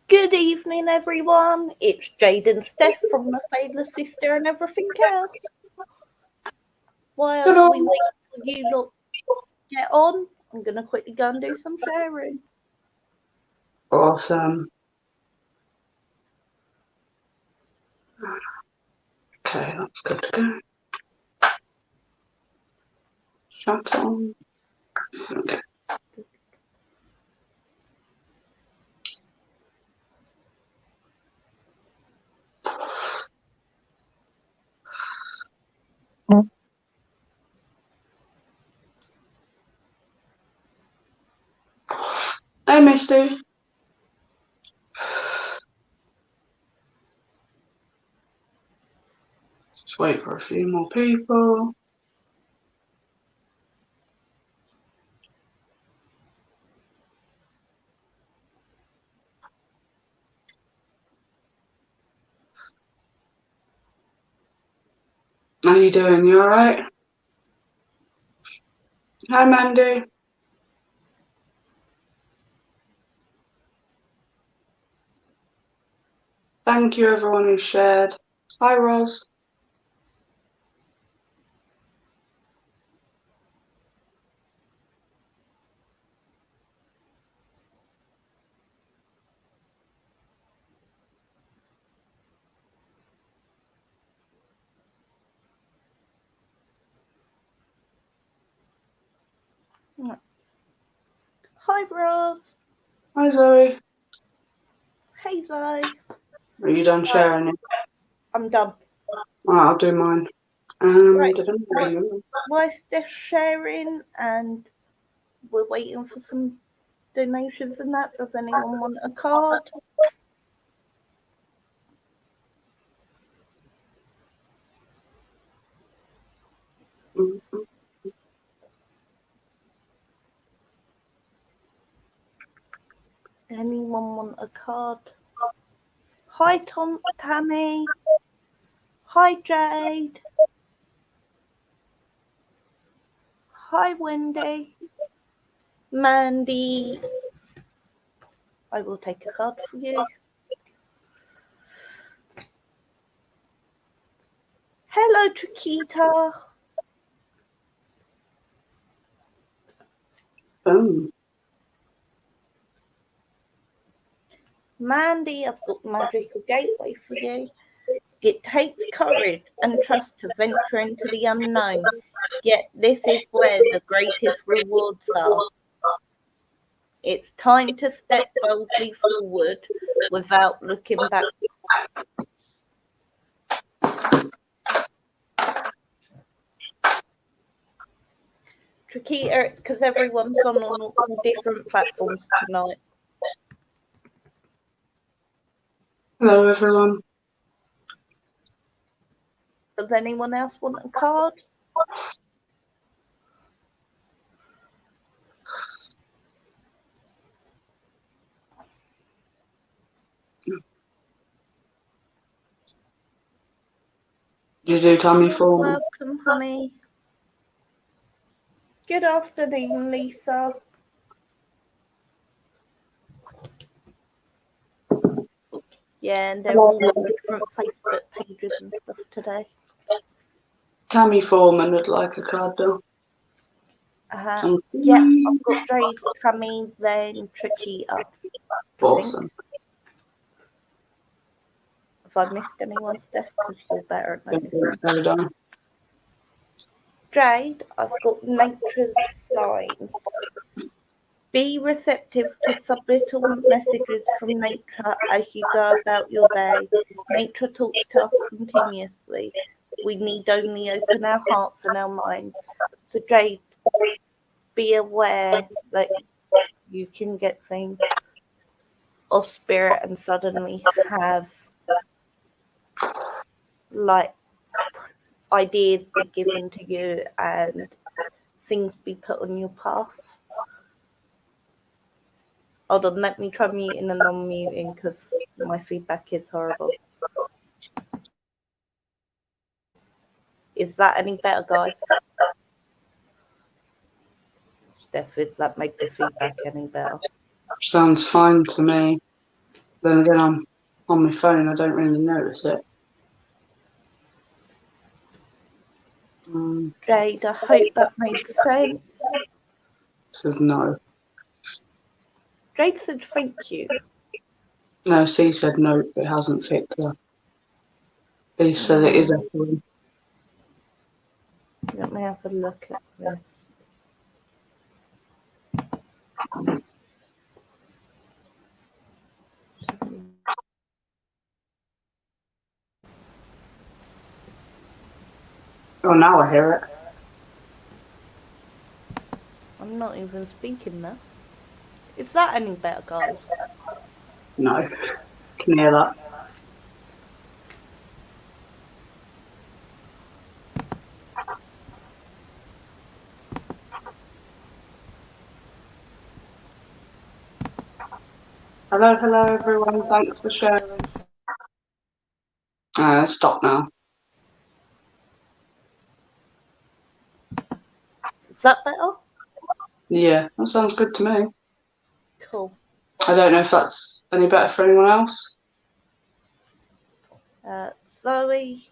Good evening, everyone. It's Jade and Steph from The Fadeless Sister and everything else. While we wait for you lot to get on, I'm going to quickly go and do some sharing. Awesome. Okay, that's good to go. Shut on. Okay. Hey, Misty. Just wait for a few more people. How you doing? You all right? Hi, Mandy. Thank you, everyone who shared. Hi, Roz. Hi, Roz. Hi, Zoe. Hey, Zoe. Are you done sharing it? I'm done. Right, I'll do mine. Right. Right. Why Steph sharing and we're waiting for some donations and that. Does anyone want a card? Anyone want a card? Hi, Tammy. Hi, Jade. Hi, Wendy. Mandy. I will take a card for you. Hello, Chiquita. Mandy, I've got Magical Gateway for you. It takes courage and trust to venture into the unknown, yet this is where the greatest rewards are. It's time to step boldly forward without looking back. Chiquita, it's because everyone's on all different platforms tonight. Hello, everyone. Does anyone else want a card? You do Tommy Foreman. Welcome, honey. Good afternoon, Lisa. Yeah, and they're all on different Facebook pages and stuff today. Tammy Foreman would like a card, though. Yeah, I've got Jade, Tammy, then Chiquita. Awesome. If I missed anyone, Steph, because you're better at noticing. Jade, I've got Nature's Signs. Be receptive to subtle messages from nature as you go about your day. Nature talks to us continuously. We need only open our hearts and our minds. So, Jade, be aware that you can get things off spirit and suddenly have like ideas be given to you and things be put on your path. Hold on, let me try muting and non-muting because my feedback is horrible. Is that any better, guys? Steph, does that make the feedback any better? Sounds fine to me. Then again, I'm on my phone. I don't really notice it. Jade, I hope that made sense. Says no. Jade said thank you. No, C said no, it hasn't fixed her. B said it is echoing. Let me have a look at this. Oh, now I hear it. I'm not even speaking now. Is that any better, guys? No. Can hear that. Hello everyone. Thanks for sharing. Stop now. Is that better? Yeah, that sounds good to me. Cool. I don't know if that's any better for anyone else. Zoe.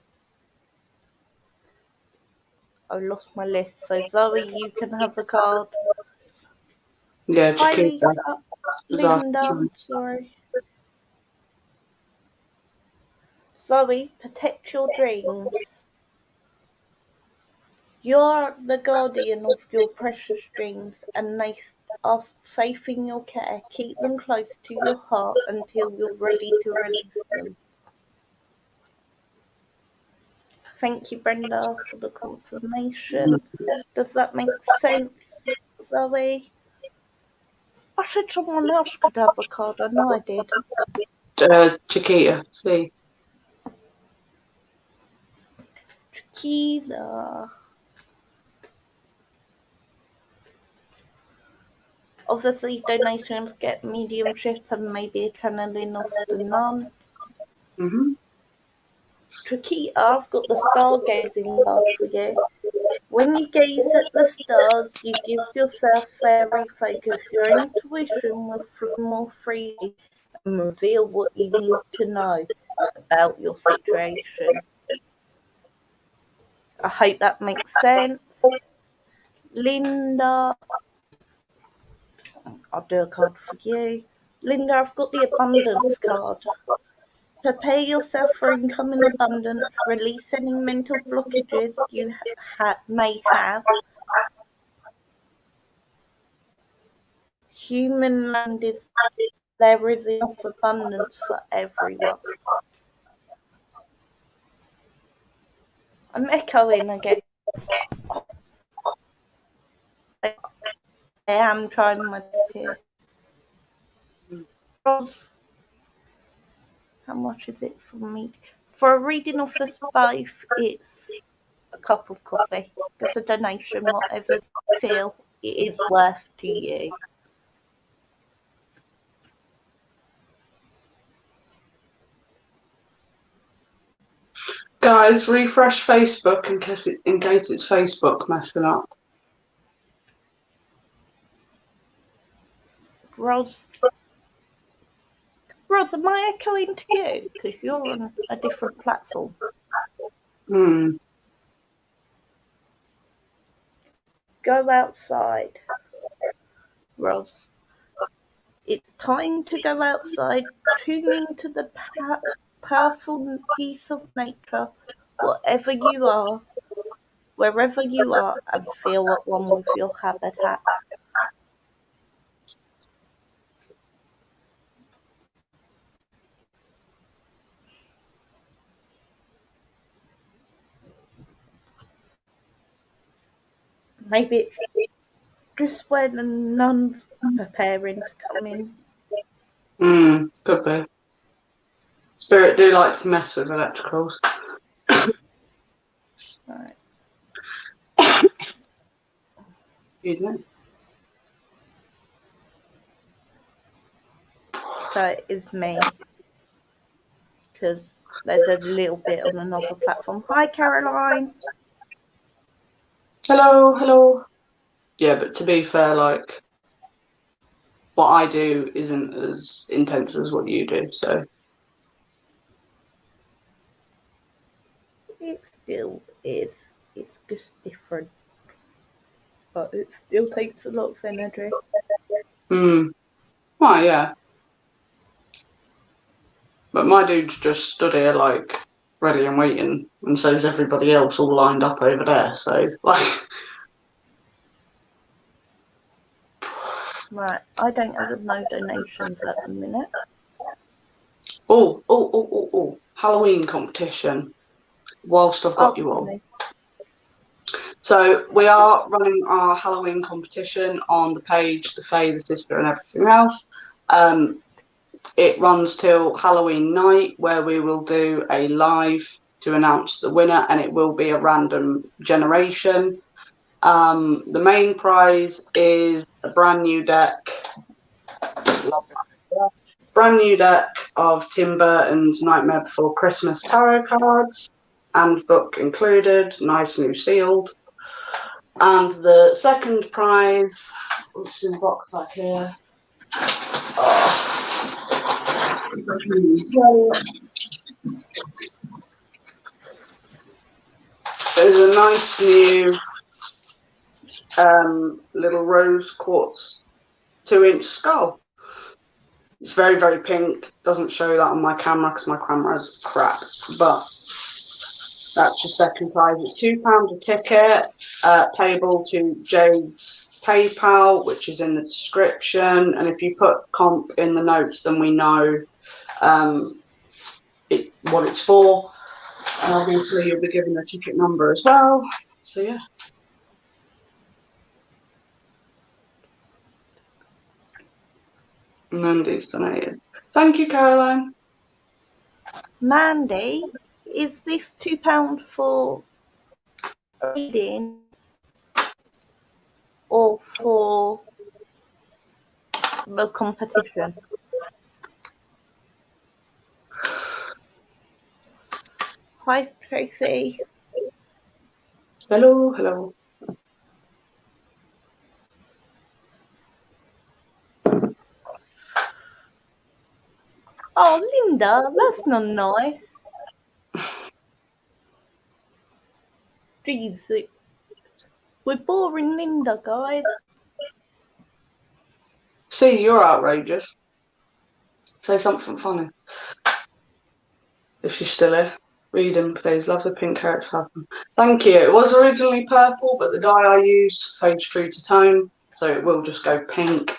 I lost my list. So Zoe, you can have a card. Yeah, Hi Chiquita. Lisa. Linda, sorry. Zoe, protect your dreams. You're the guardian of your precious dreams, and they are safe in your care. Keep them close to your heart until you're ready to release them. Thank you, Brenda, for the confirmation. Does that make sense, Zoe? I said someone else could have a card. I know I did. Chiquita, see. Tequila. Obviously, donations get mediumship and maybe a channeling of the nun. Chiquita, I've got the stargazing card for you. When you gaze at the stars, you give yourself fairy focus. Your intuition will flow more freely and reveal what you need to know about your situation. I hope that makes sense. Linda, I'll do a card for you. Linda, I've got the abundance card. Prepare yourself for incoming abundance. Release any mental blockages you may have. Human land is there is enough abundance for everyone. I'm echoing again. I am trying my best here. How much is it for me? For a reading of us both, it's a cup of coffee. It's a donation, whatever you feel it is worth to you. Guys, refresh Facebook in case it's Facebook messing up. Ros, am I echoing to you? Because you're on a different platform. Go outside. Ros, it's time to go outside. Tune into the powerful peace of nature, wherever you are, wherever you are, and feel at one with your habitat. Maybe it's just where the nun's preparing to come in. Could be. Spirit do like to mess with electricals. Right. Excuse me. So it is me. Because there's a little bit on another platform. Hi, Caroline. Hello. Yeah, but to be fair, like, what I do isn't as intense as what you do. So It still is. It's just different. But it still takes a lot of energy. Well, yeah. But my dude's just stood here like ready and waiting, and so's everybody else all lined up over there. So like, Right, I don't have no donations at the minute. oh, Halloween competition. Whilst I've got you on. Okay. So we are running our Halloween competition on the page, the Fae, the Sister, and everything else. It runs till Halloween night, where we will do a live to announce the winner, and it will be a random generation. The main prize is a brand new deck. Brand new deck of Tim Burton's Nightmare Before Christmas tarot cards, and book included, nice new sealed. And the second prize, what's in the box back here? There's a nice new little rose quartz 2-inch skull. It's very, very pink. Doesn't show that on my camera because my camera is crap. But that's your second prize. It's £2 a ticket, payable to Jade's PayPal, which is in the description. And if you put comp in the notes, then we know what it's for. And obviously, you'll be given a ticket number as well. So yeah. Mandy's donated. Thank you, Caroline. Mandy, is this £2 for reading or for the competition? Hi, Tracy. Hello, hello. Oh, Linda, that's not nice. Jeez, we're boring Linda, guys. See, you're outrageous. Say something funny. If she's still here. Read him, please. Love the pink carrot falcon. Thank you. It was originally purple, but the dye I used fades true to tone, so it will just go pink.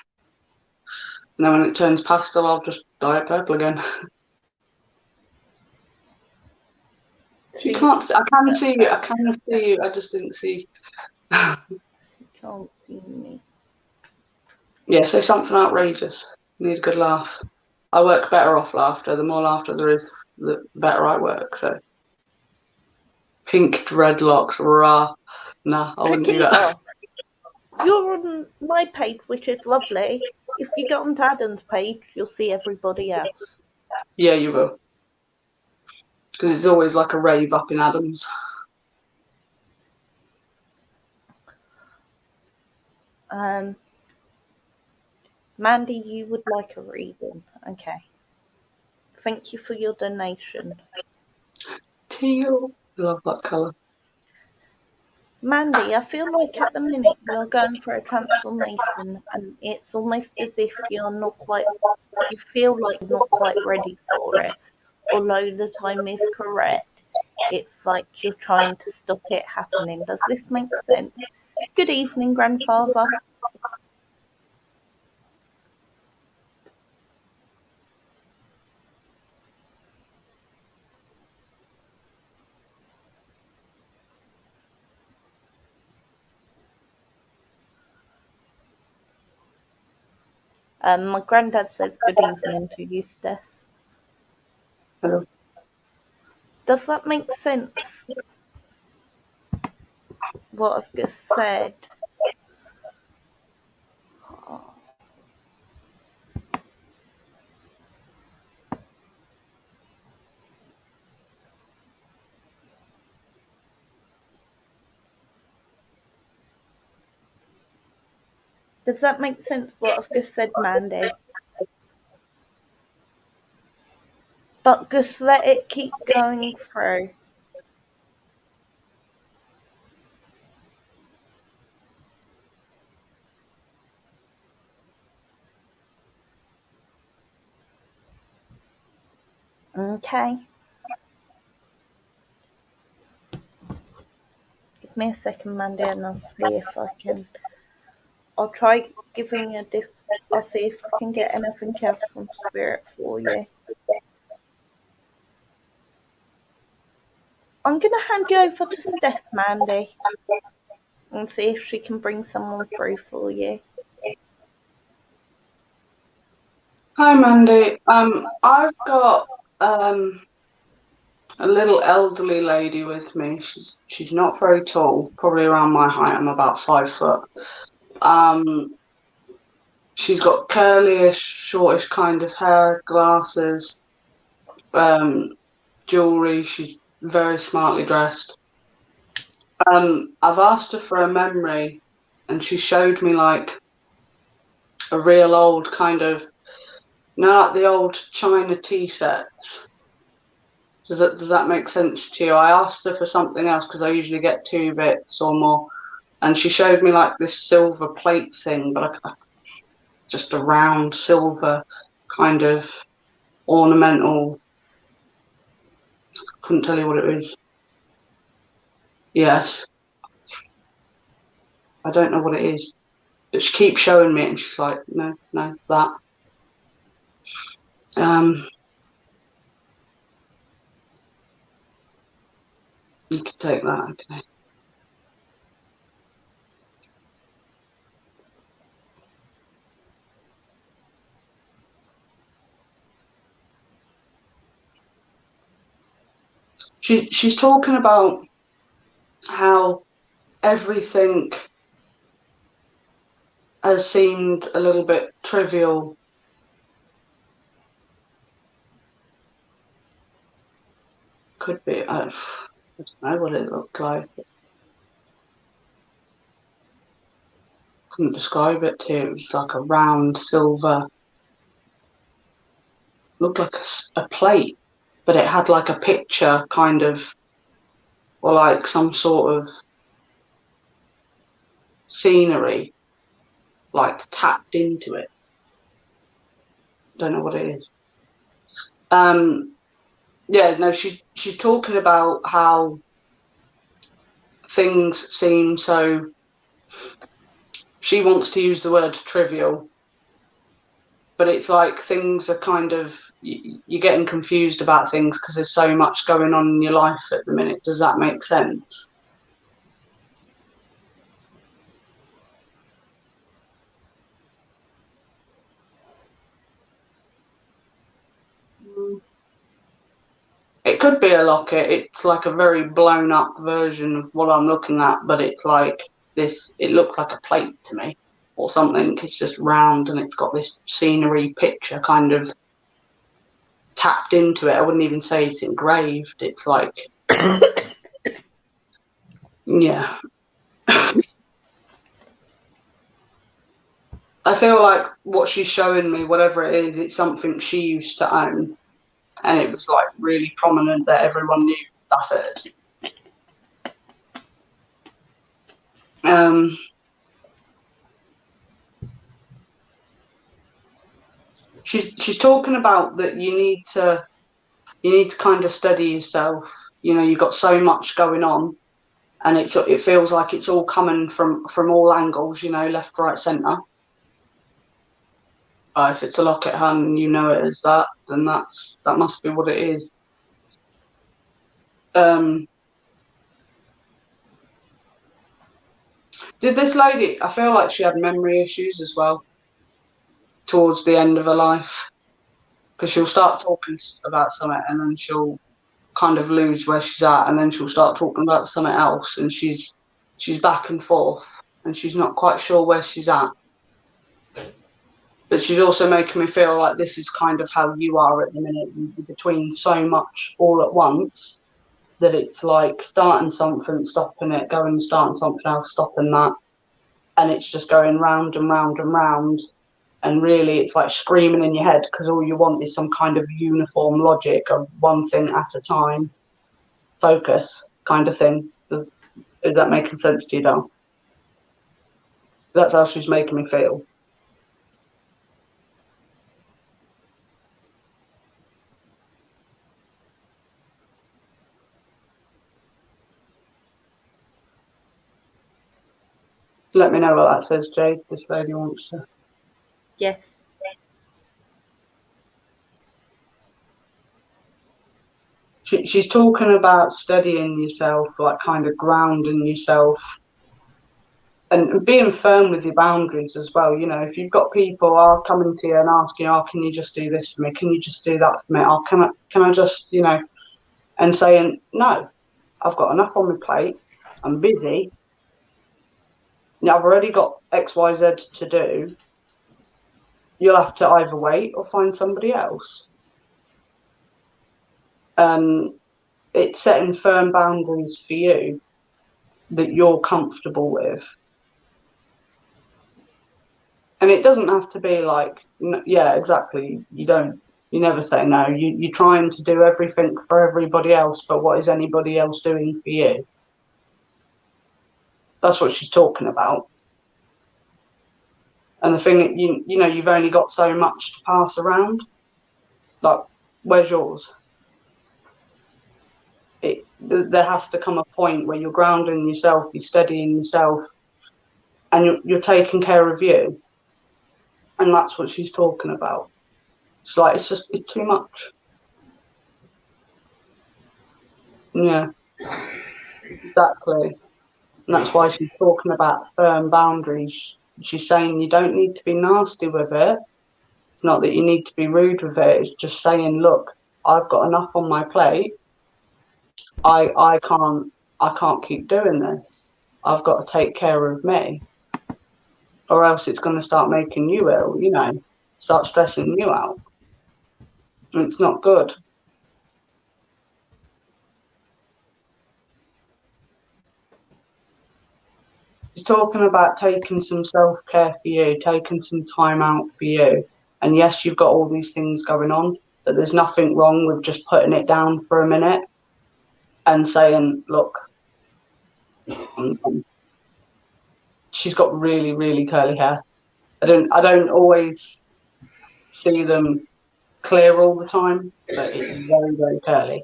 And then when it turns pastel, I'll just dye it purple again. You can't see, I can see you. I can see you. I just didn't see. You can't see me. Yeah, say something outrageous. Need a good laugh. I work better off laughter. The more laughter there is, the better I work. So, pink dreadlocks, rah. Nah, I wouldn't do that. You're on my page, which is lovely. If you get onto Adam's page, you'll see everybody else. Yeah, you will. Because it's always like a rave up in Adams. Mandy, you would like a reading. Okay. Thank you for your donation. Teal. I love that colour. Mandy, I feel like at the minute you're going for a transformation and it's almost as if you feel like you're not quite ready for it. Although the time is correct, it's like you're trying to stop it happening. Does this make sense? Good evening, grandfather. My granddad says good evening to you, Steph. Hello. Does that make sense? What I've just said. Does that make sense what I've just said, Mandy? But just let it keep going through. Okay. Give me a second, Mandy, and I'll see if I can. I'll try giving I'll see if I can get anything else from Spirit for you. I'm gonna hand you over to Steph, Mandy, and see if she can bring someone through for you. Hi, Mandy. I've got a little elderly lady with me. She's not very tall, probably around my height. I'm about 5 foot. She's got curlyish, shortish kind of hair, glasses, jewelry. She's very smartly dressed. I've asked her for a memory, and she showed me like a real old kind of, like the old China tea sets. Does that make sense to you? I asked her for something else because I usually get 2 bits or more, and she showed me like this silver plate thing, but just a round silver kind of ornamental. Couldn't tell you what it is. Yes, I don't know what it is, but she keeps showing me it, and she's like, no, that. You can take that, okay. She's talking about how everything has seemed a little bit trivial. Could be, I don't know what it looked like. Couldn't describe it to you. It was like a round silver, looked like a plate, but it had like a picture kind of, or like some sort of scenery, like tapped into it. Don't know what it is. Yeah, no, she's talking about how things seem so. She wants to use the word trivial, but it's like things are kind of, you're getting confused about things because there's so much going on in your life at the minute. Does that make sense? It could be a locket. It's like a very blown up version of what I'm looking at, but it's like this, it looks like a plate to me or something. It's just round and it's got this scenery picture kind of tapped into it. I wouldn't even say it's engraved. It's like, yeah. I feel like what she's showing me, whatever it is, it's something she used to own. And it was like really prominent that everyone knew that's it. She's talking about that you need to kind of steady yourself. You know, you've got so much going on, and it feels like it's all coming from all angles. You know, left, right, centre. If it's a locket, hun, you know it as that, then that must be what it is. Did this lady? I feel like she had memory issues as well towards the end of her life, because she'll start talking about something and then she'll kind of lose where she's at, and then she'll start talking about something else, and she's back and forth, and she's not quite sure where she's at. But she's also making me feel like this is kind of how you are at the minute, between so much all at once, that it's like starting something, stopping it, going starting something else, stopping that. and it's just going round and round and round. And really, it's like screaming in your head because all you want is some kind of uniform logic of one thing at a time, focus kind of thing. Is that making sense to you, Dom? That's how she's making me feel. Let me know what that says, Jade. This lady wants to. Yes. She's talking about studying yourself, like kind of grounding yourself and being firm with your boundaries as well. You know, if you've got people are coming to you and asking, oh, can you just do this for me? Can you just do that for me? Oh, can I just, you know, and saying, no, I've got enough on my plate. I'm busy. I've already got X, Y, Z to do. You'll have to either wait or find somebody else. It's setting firm boundaries for you that you're comfortable with. And it doesn't have to be like, yeah, exactly. You never say no. You're trying to do everything for everybody else, but what is anybody else doing for you? That's what she's talking about. And the thing that you know, you've only got so much to pass around. Like, where's yours? There has to come a point where you're grounding yourself, you're steadying yourself, and you're taking care of you. And that's what she's talking about. It's like, it's too much. Yeah, exactly. And that's why she's talking about firm boundaries. She's saying you don't need to be nasty with it. It's not that you need to be rude with it. It's just saying, look, I've got enough on my plate. I can't keep doing this. I've got to take care of me, or else it's going to start making you ill. You know, start stressing you out. It's not good. She's talking about taking some self-care for you, taking some time out for you. And yes, you've got all these things going on, but there's nothing wrong with just putting it down for a minute and saying, look, she's got really, really curly hair. I don't always see them clear all the time, but it's very, very curly.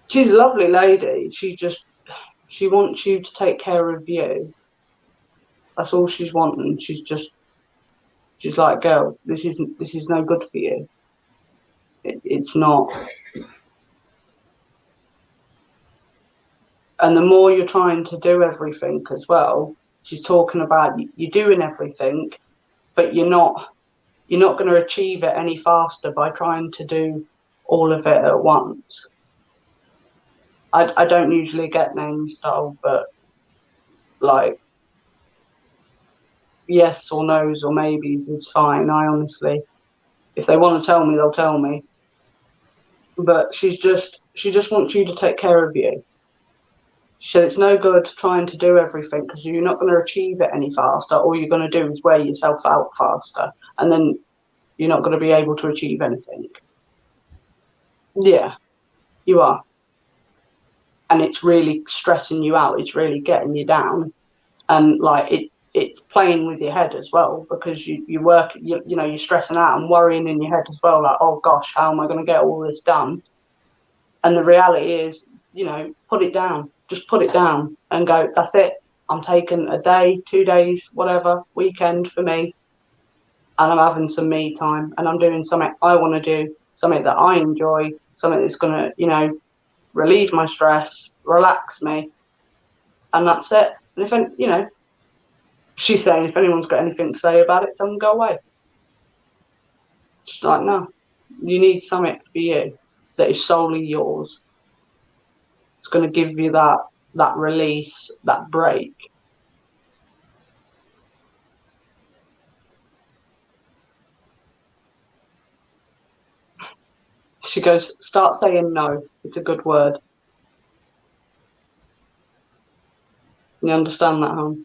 She's a lovely lady. She wants you to take care of you. That's all she's wanting. She's like, girl, this is no good for you. It's not. And the more you're trying to do everything as well, she's talking about you're doing everything, but you're not going to achieve it any faster by trying to do all of it at once. I don't usually get names style, but like yes or no's or maybes is fine. I honestly, if they want to tell me, they'll tell me. But she just wants you to take care of you. So it's no good trying to do everything because you're not going to achieve it any faster. All you're going to do is wear yourself out faster, and then you're not going to be able to achieve anything. Yeah, you are. And it's really stressing you out. It's really getting you down. And like it's playing with your head as well because you work, you know, you're stressing out and worrying in your head as well. Like, oh gosh, how am I going to get all this done? And the reality is, you know, put it down. Just put it down and go, that's it. I'm taking a day, 2 days, whatever, weekend for me. And I'm having some me time and I'm doing something I want to do, something that I enjoy, something that's going to, you know, relieve my stress, relax me. And that's it. And if, you know, she's saying if anyone's got anything to say about it, tell them go away. She's like, no, you need something for you that is solely yours. It's going to give you that release, that break. She goes, start saying no. It's a good word. You understand that, hon?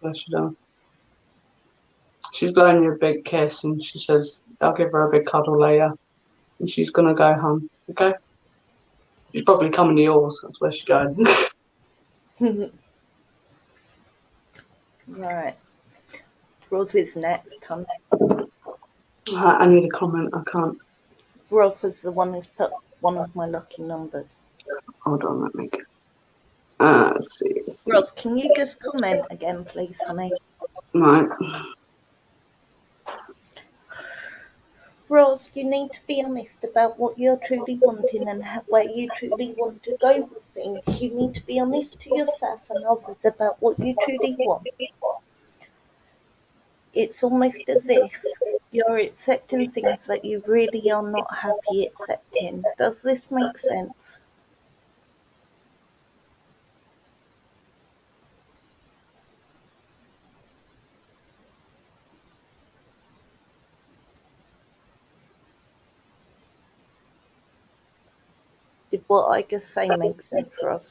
Bless you, darling. She's blowing you a big kiss and she says, I'll give her a big cuddle later. And she's going to go home, okay? She's probably coming to yours. That's where she's going. Right. Roz is next, hon. I need a comment. I can't. Roz is the one who's put one of my lucky numbers. Hold on, let me get. Let's see. Roz, can you just comment again, please, honey? Right. Roz, you need to be honest about what you're truly wanting and where you truly want to go with things. You need to be honest to yourself and others about what you truly want. It's almost as if you're accepting things that you really are not happy accepting. Does this make sense? Did what I just say make sense for us?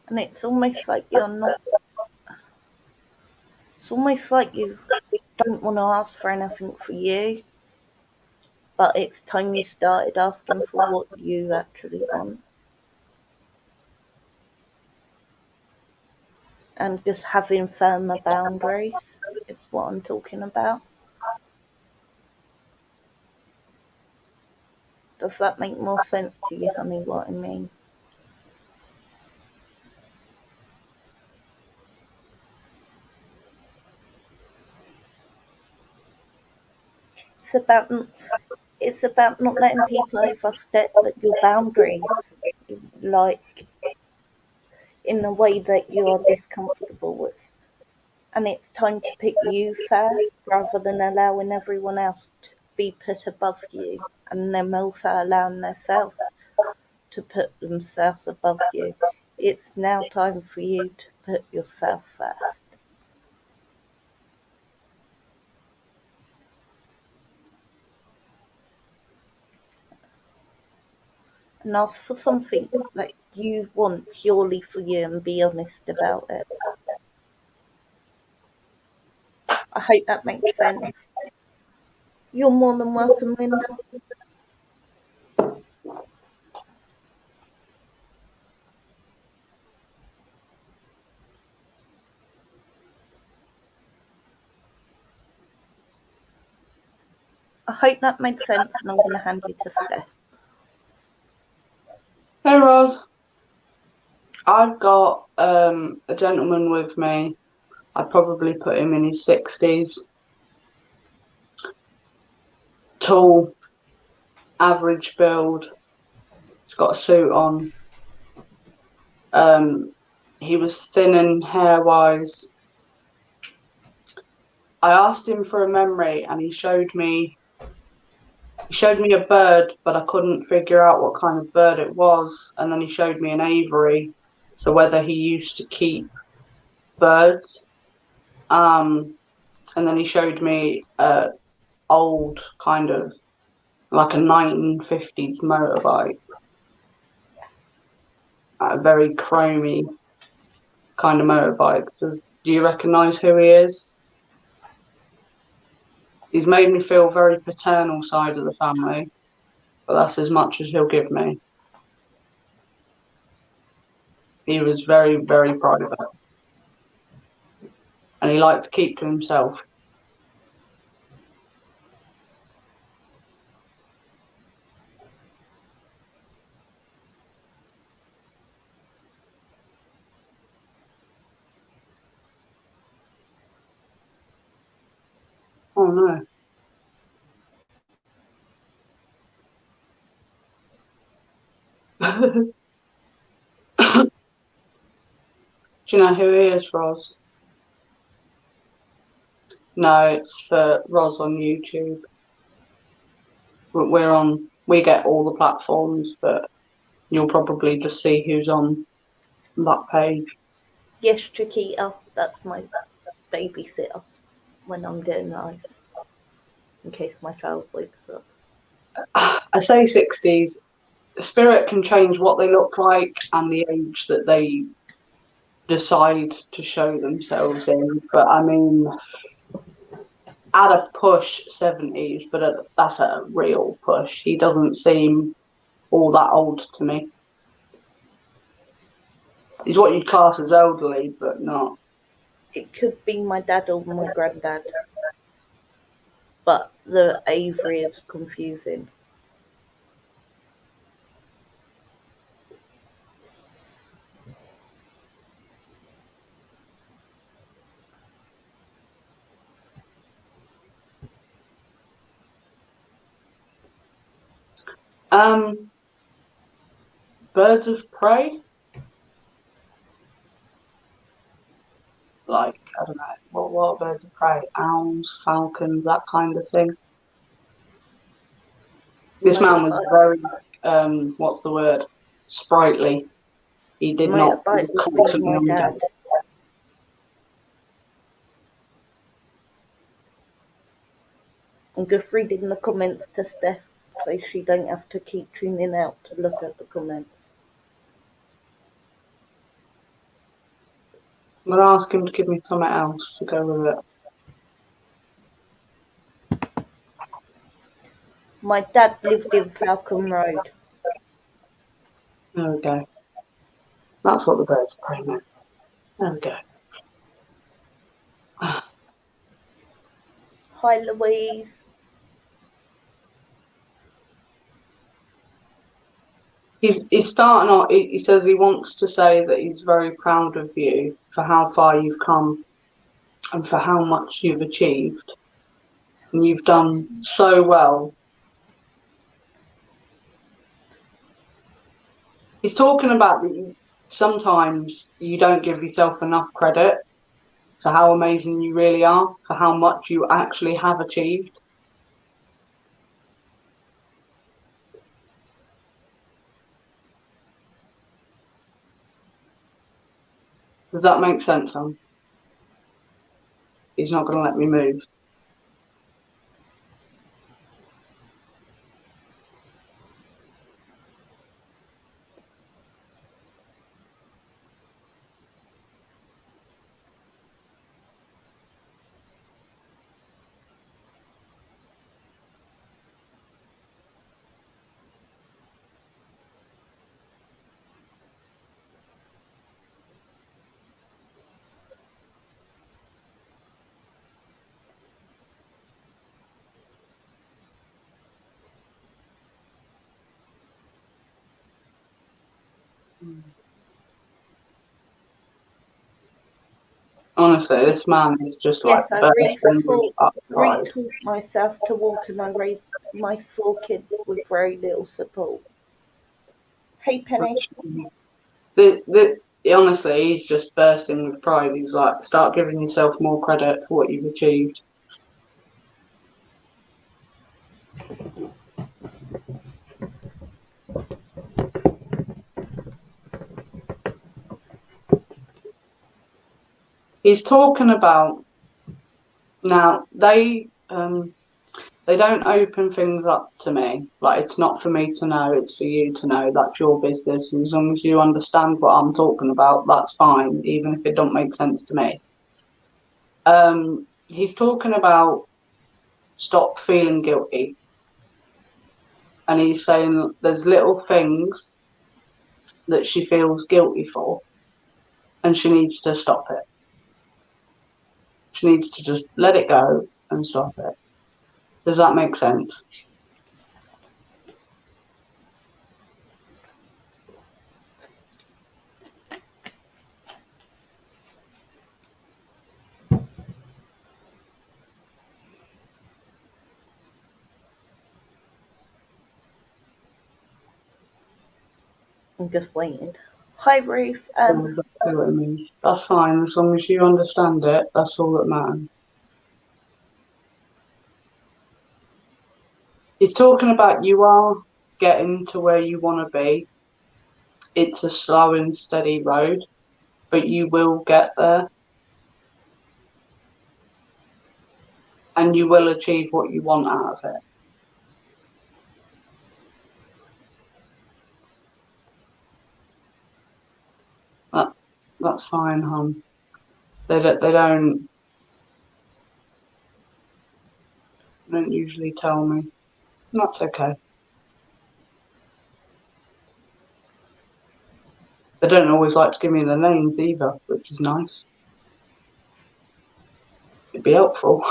And it's almost like you're not. It's almost like you don't want to ask for anything for you, but it's time you started asking for what you actually want. And just having firmer boundaries is what I'm talking about. Does that make more sense to you, honey, what I mean? It's about not letting people overstep your boundaries, like in a way that you're discomfortable with. And it's time to put you first rather than allowing everyone else to be put above you and them also allowing themselves to put themselves above you. It's now time for you to put yourself first. And ask for something that you want purely for you and be honest about it. I hope that makes sense. You're more than welcome, Linda. I hope that makes sense, and I'm going to hand you to Steph. Hey, Roz. I've got a gentleman with me. I'd probably put him in his 60s. Tall, average build. He's got a suit on. He was thin and hair-wise. I asked him for a memory, and he showed me a bird, but I couldn't figure out what kind of bird it was. And then he showed me an aviary, so whether he used to keep birds. And then he showed me a old kind of like a 1950s motorbike, a very chromy kind of motorbike. Do you recognise who he is? He's made me feel very paternal side of the family, but that's as much as he'll give me. He was very, very private, and he liked to keep to himself. Oh no. Do you know who he is, Roz? No, it's for Roz on YouTube. We get all the platforms, but you'll probably just see who's on that page. Yes, Chiquita, that's my babysitter when I'm doing nice, in case my child wakes up. I say 60s. Spirit can change what they look like and the age that they decide to show themselves in. But I mean, at a push 70s, but that's a real push. He doesn't seem all that old to me. He's what you'd class as elderly, but not. It could be my dad or my granddad, but the Avery is confusing. Birds of prey? Like, I don't know, what birds of prey? Owls, falcons, that kind of thing. This man was very, what's the word? Sprightly. He did not be my dad. I'm just reading the comments to Steph so she don't have to keep tuning out to look at the comments. I'm going to ask him to give me something else to go with it. My dad lived in Falcon Road. There we go. That's what the birds of prey meant. There we go. Hi, Louise. He's starting off. He says he wants to say that he's very proud of you for how far you've come and for how much you've achieved. And you've done so well. He's talking about that sometimes you don't give yourself enough credit for how amazing you really are, for how much you actually have achieved. Does that make sense, son? He's not going to let me move. Honestly, this man is just like. Yes, I retaught myself to walk and I raised my 4 kids with very little support. Hey, Penny. Honestly, he's just bursting with pride. He's like, start giving yourself more credit for what you've achieved. He's talking about now they don't open things up to me. Like, it's not for me to know, it's for you to know. That's your business. And as long as you understand what I'm talking about, that's fine, even if it don't make sense to me. He's talking about stop feeling guilty. And he's saying there's little things that she feels guilty for, and she needs to stop it. She needs to just let it go and stop it. Does that make sense? I'm just waiting. Hi, Ruth. That's fine. As long as you understand it, that's all that matters. He's talking about you are getting to where you want to be. It's a slow and steady road, but you will get there. And you will achieve what you want out of it. That's fine, hon. They don't usually tell me. That's okay. They don't always like to give me the names either, which is nice. It'd be helpful.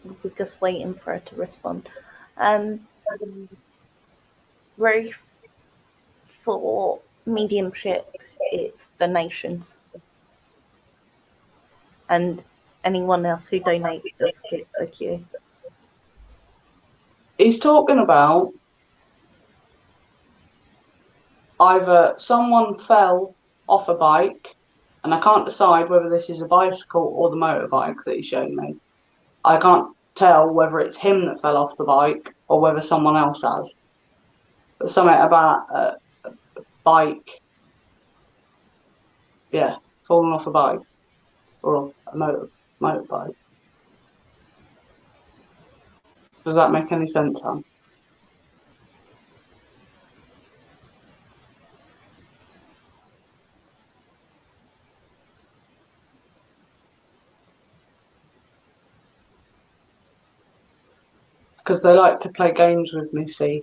We're just waiting for her to respond. Ruth, for mediumship, it's the nations. And anyone else who donates does get a queue. He's talking about either someone fell off a bike, and I can't decide whether this is a bicycle or the motorbike that he showed me. I can't tell whether it's him that fell off the bike or whether someone else has. But something about a bike, yeah, falling off a bike or a motorbike. Does that make any sense, Sam? Because they like to play games with me, see.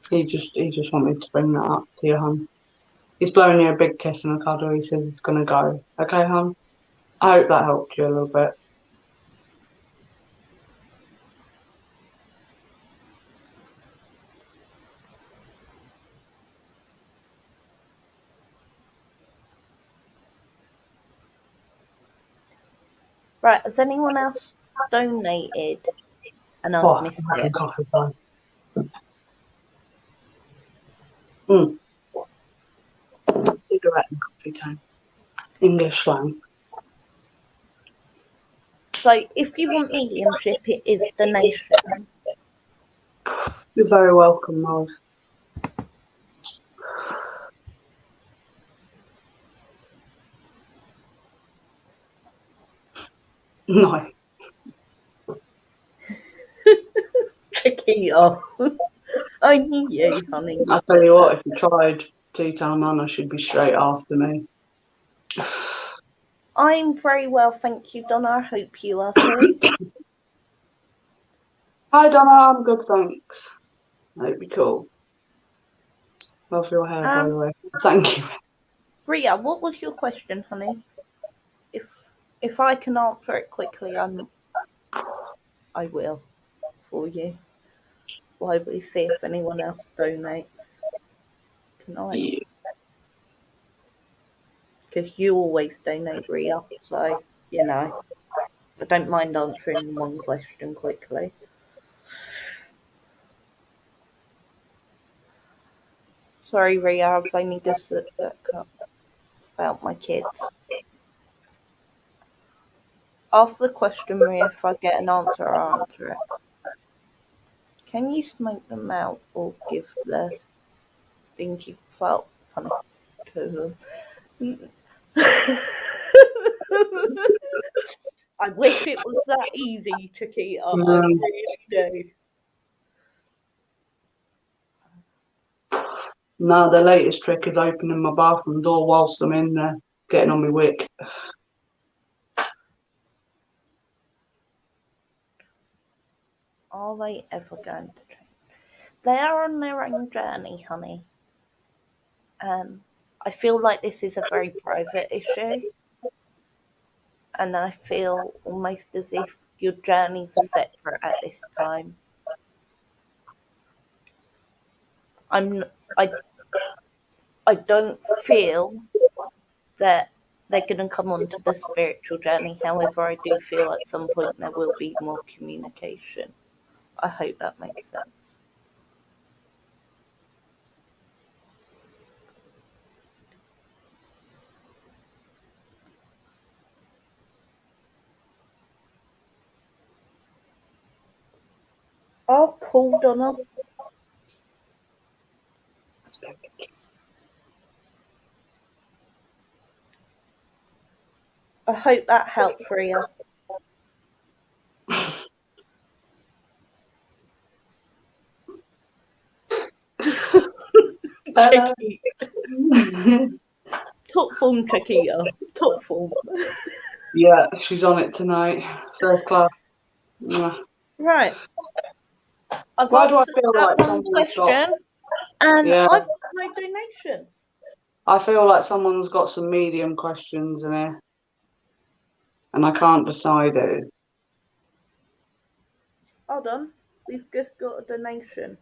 He just wanted to bring that up to you, hon. He's blowing you a big kiss and a cuddle. He says he's gonna go. Okay, hon? I hope that helped you a little bit. Right, has anyone else donated and I've missed it? Coffee time. Cigarette and coffee time. English slang. So if you want mediumship, it is the nation. You're very welcome, Miles. No. Chiquita. I knew you, honey. I tell you what, if you tried Tea Time Anna, she'd be straight after me. I'm very well, thank you, Donna. I hope you are too. Hi, Donna. I'm good, thanks. That'd be cool. Love your hair, by the way. Thank you. Ria, what was your question, honey? If I can answer it quickly, I will for you. While we see if anyone else donates. Can I? Yeah. Because you always donate, Ria, so, you know. I don't mind answering one question quickly. Sorry, Ria, I've only just looked up about my kids. Ask the question, Ria. If I get an answer, I'll answer it. Can you smoke them out or give the stinky felt honey to them? I wish it was that easy, Chiquita. I really do. No, the latest trick is opening my bathroom door whilst I'm in there, getting on my wick. Are they ever going to change? They are on their own journey, honey. I feel like this is a very private issue. And I feel almost as if your journeys are separate at this time. I don't feel that they're going to come onto the spiritual journey. However, I do feel at some point there will be more communication. I hope that makes sense. Oh, cool, Donna. I hope that helps, Ria. Chicky. Top form, Chiquita. Top form. Yeah, she's on it tonight. First class. Yeah. Right. I've Why do I answered feel that like one someone's got? question, and Yeah, I've got no donations. I feel like someone's got some medium questions in here, and I can't decide who. Hold on. We've just got a donation.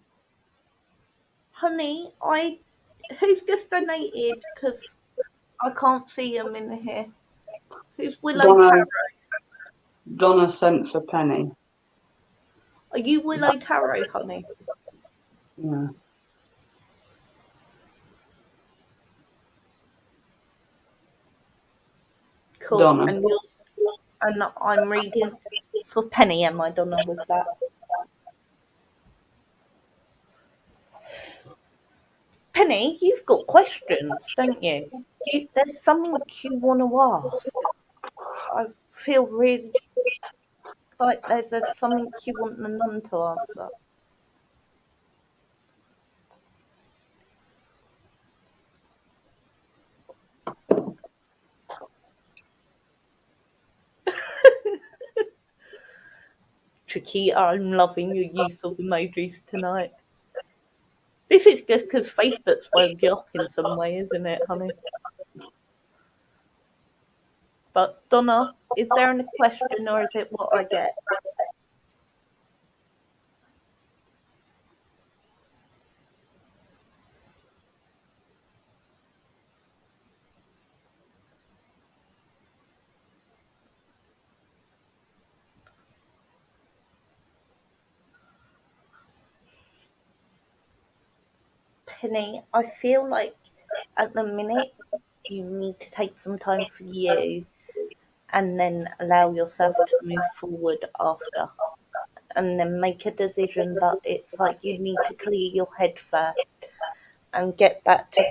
Honey, who's just donated? Because I can't see them in here. Who's Willow Donna, Tarot? Donna sent for Penny. Are you Willow Tarot, honey? Yeah. Cool. Donna. And I'm reading for Penny, am I, Donna, with that? Penny, you've got questions, don't you? There's something you want to ask. I feel really like there's something you want the nun to answer. Chiquita, I'm loving your use of emojis tonight. This is just because Facebook's wound you up in some way, isn't it, honey? But Donna, is there any question or is it what I get? Penny, I feel like at the minute you need to take some time for you and then allow yourself to move forward after. And then make a decision, but it's like you need to clear your head first and get back to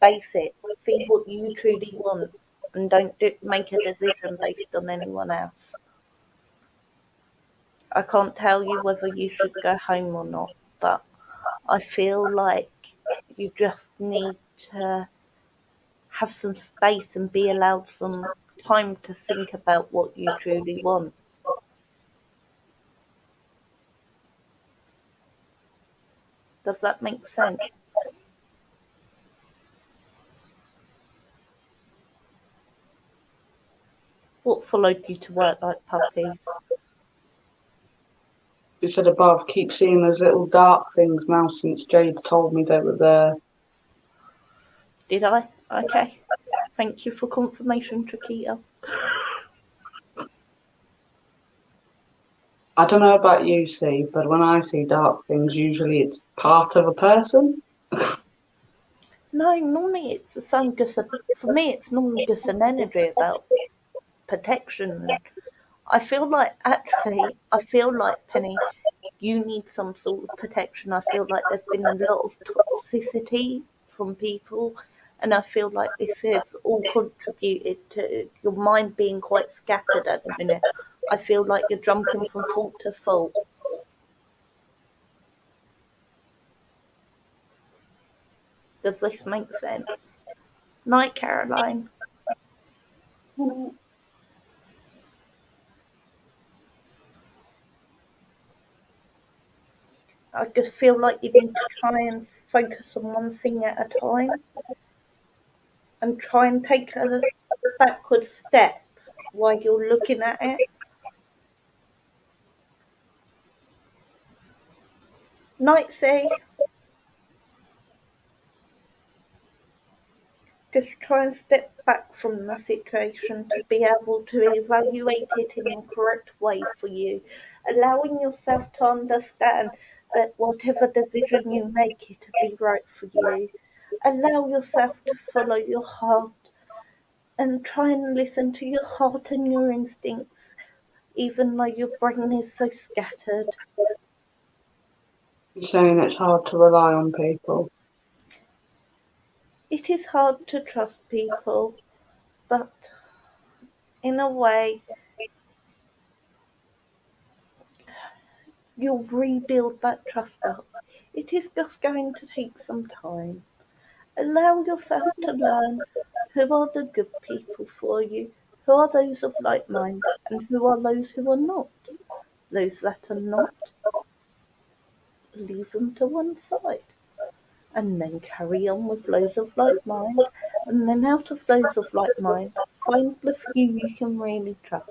basics, see what you truly want, and don't make a decision based on anyone else. I can't tell you whether you should go home or not, but I feel like you just need to have some space and be allowed some time to think about what you truly want. Does that make sense? What followed you to work like puppies? You said above, keep seeing those little dark things now since Jade told me they were there. Did I? Okay. Thank you for confirmation, Chiquita. I don't know about you, see, but when I see dark things, usually it's part of a person. No, normally it's the same. For me, it's normally just an energy about protection. I feel like Penny, you need some sort of protection. I feel like there's been a lot of toxicity from people, and I feel like this has all contributed to your mind being quite scattered at the minute. I feel like you're jumping from fault to fault. Does this make sense? Night, Caroline. I just feel like you need to try and focus on one thing at a time and try and take a backward step while you're looking at it. Nightsea, just try and step back from the situation to be able to evaluate it in the correct way for you, allowing yourself to understand that whatever decision you make it to be right for you. Allow yourself to follow your heart and try and listen to your heart and your instincts. even though your brain is so scattered. You're saying it's hard to rely on people. It is hard to trust people, but in a way, you'll rebuild that trust up. It is just going to take some time. Allow yourself to learn who are the good people for you, who are those of like mind, and who are those who are not. Those that are not, leave them to one side, and then carry on with those of like mind, and then out of those of like mind, find the few you can really trust.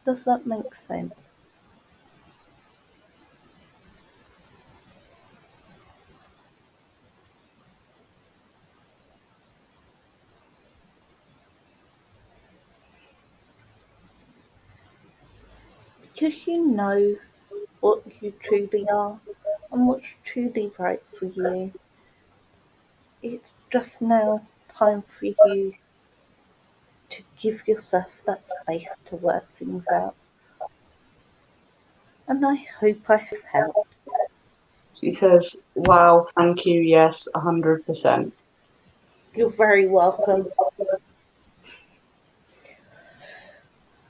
Does that make sense? Because you know what you truly are and what's truly right for you. It's just now time for you to give yourself that space to work things out. And I hope I have helped. She says, wow, thank you, yes, 100%. You're very welcome.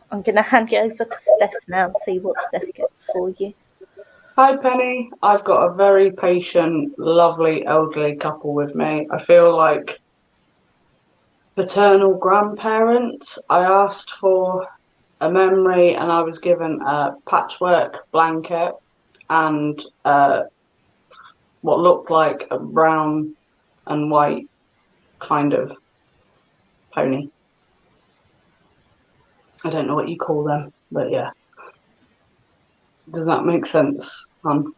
I'm going to hand you over to Steph now and see what Steph gets for you. Hi, Penny. I've got a very patient, lovely elderly couple with me. I feel like paternal grandparents. I asked for a memory and I was given a patchwork blanket and what looked like a brown and white kind of pony. I don't know what you call them, but yeah. Does that make sense, hon?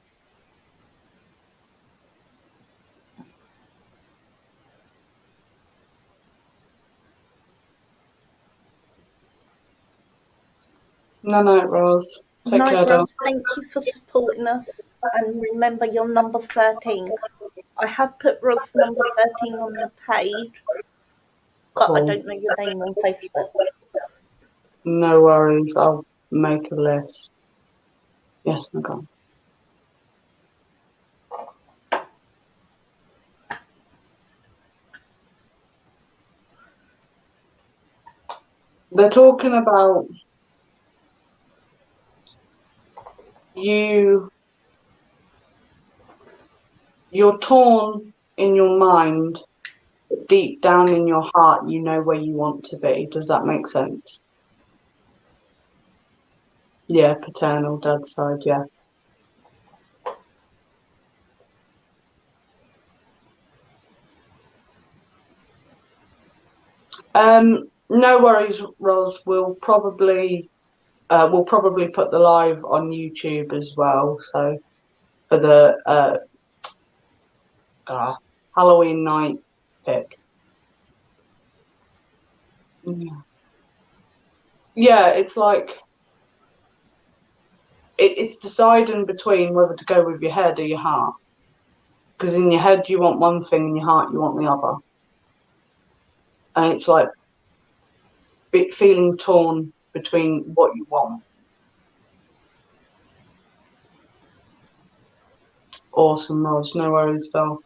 No, Rose. Take care, Night darling. Rose, thank you for supporting us. And remember, you're number 13. I have put Rose number 13 on the page, but I Cool. don't know your name on Facebook. No worries. I'll make a list. Yes, my God. They're talking about you. You're torn in your mind, but deep down in your heart, you know where you want to be. Does that make sense? Yeah, paternal dad's side, yeah. No worries, Ros. We'll probably put the live on YouTube as well. So for the Halloween night pick. Yeah, it's like it's deciding between whether to go with your head or your heart. Because in your head you want one thing, in your heart you want the other, and it's like feeling torn between what you want. Awesome, Ros. No worries, though.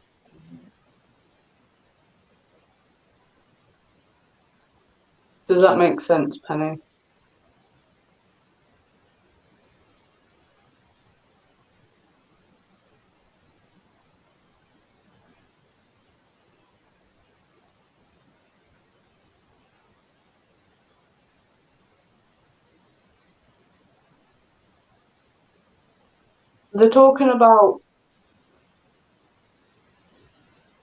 Does that make sense, Penny? They're talking about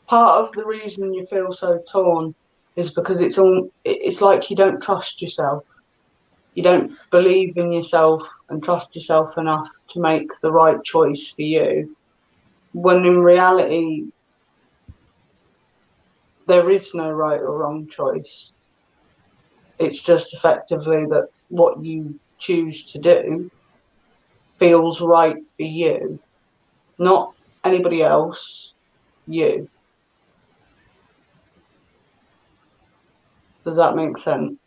part of the reason you feel so torn is because it's like you don't trust yourself. You don't believe in yourself and trust yourself enough to make the right choice for you. When in reality, there is no right or wrong choice. It's just effectively that what you choose to do feels right for you, not anybody else, you. Does that make sense?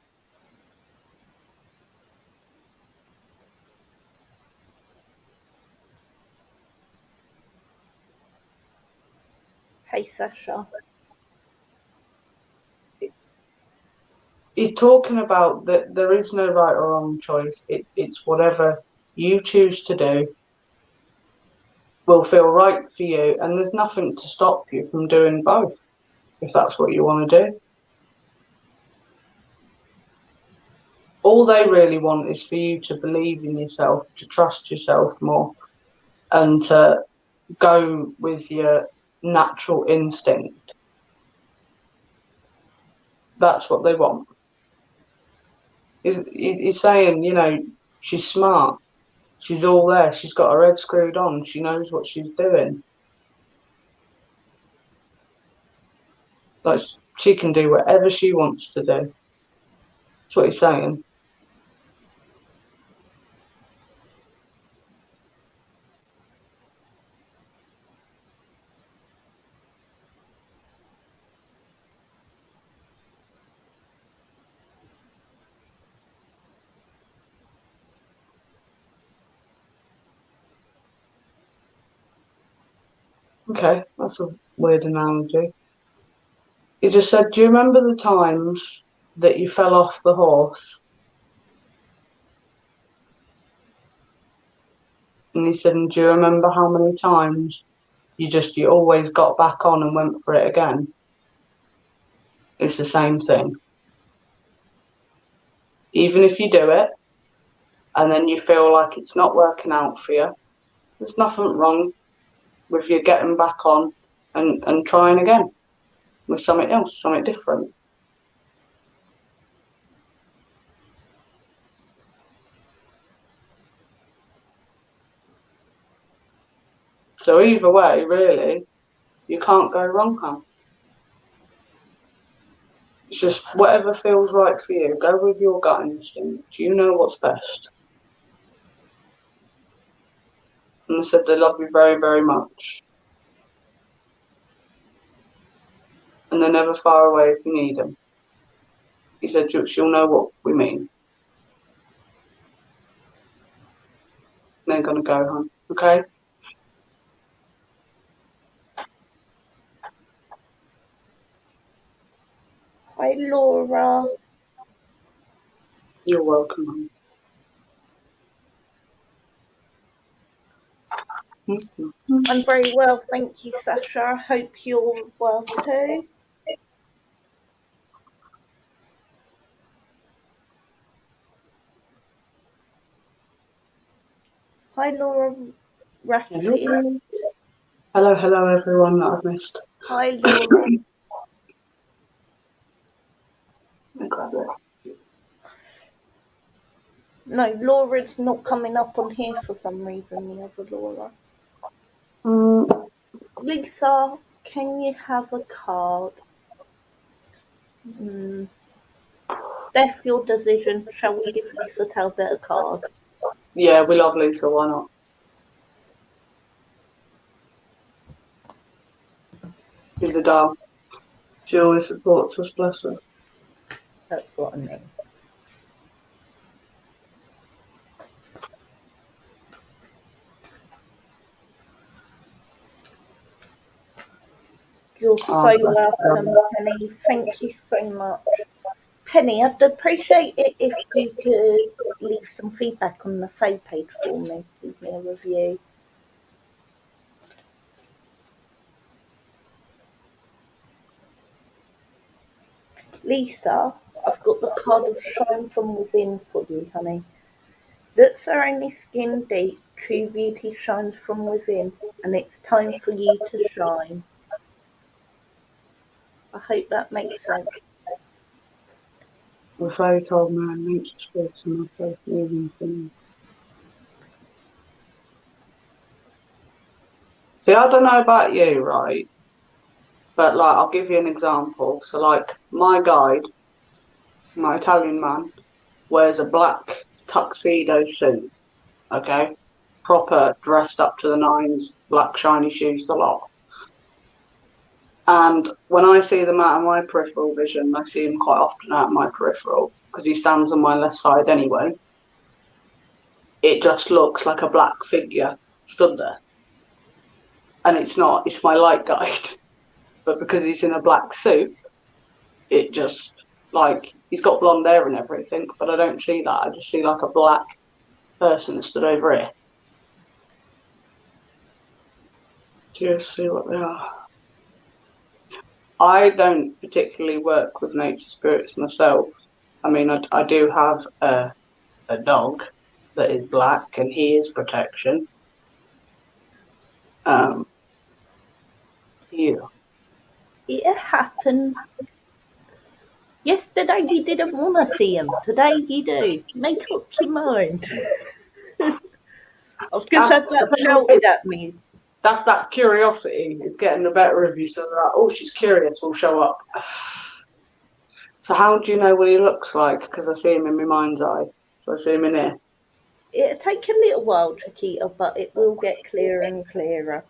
Hey, Sasha. He's talking about that there is no right or wrong choice. It's whatever you choose to do will feel right for you, and there's nothing to stop you from doing both if that's what you want to do. All they really want is for you to believe in yourself, to trust yourself more, and to go with your natural instinct. That's what they want. He's saying, you know, she's smart. She's all there. She's got her head screwed on. She knows what she's doing. Like, she can do whatever she wants to do. That's what he's saying. Okay, that's a weird analogy. He just said, do you remember the times that you fell off the horse? And he said, and do you remember how many times you always got back on and went for it again? It's the same thing. Even if you do it and then you feel like it's not working out for you, there's nothing wrong with you getting back on and trying again with something else, something different. So either way, really, you can't go wrong, huh? It's just whatever feels right for you. Go with your gut instinct. You know what's best. And they said they love you very, very much. And they're never far away if you need them. He said she'll know what we mean. They're going to go, hon. Okay? Hi, Laura. You're welcome, hon. I'm very well, thank you, Sasha. I hope you're well too. Hi, Laura Raffin. Hello, everyone that I've missed. Hi, Laura. No, Laura's not coming up on here for some reason, the other Laura. Lisa, can you have a card? Steph, your decision. Shall we give Lisa Talbot a card? Yeah, we love Lisa, why not? She's a doll. She always supports us, bless her. That's what I mean. You're so welcome, Penny. Thank you so much. Penny, I'd appreciate it if you could leave some feedback on the Faye page for me. Leave me a review. Lisa, I've got the card of Shine from Within for you, honey. Looks are only skin deep, true beauty shines from within, and it's time for you to shine. I hope that makes sense. The fairy told man, nature speaks in my face, moving things. See, I don't know about you, right? But, like, I'll give you an example. So, like, my guide, my Italian man, wears a black tuxedo suit, okay? Proper, dressed up to the nines, black shiny shoes, the lot. And when I see them out of my peripheral vision, I see him quite often out of my peripheral because he stands on my left side anyway. It just looks like a black figure stood there. And it's not, it's my light guide. But because he's in a black suit, it just, like, he's got blonde hair and everything, but I don't see that. I just see like a black person stood over here. Do you see what they are? I don't particularly work with nature spirits myself. I mean, I do have a dog that is black, and he is protection. Yeah. It happened. Yesterday you didn't want to see him. Today you do. Make up your mind. I was going to say that shouted at me. That's that curiosity. It's getting the better of you. So they're like, oh, she's curious. We'll show up. So how do you know what he looks like? Because I see him in my mind's eye. So I see him in here. It'll take a little while, Chiquita, but it will get clearer and clearer.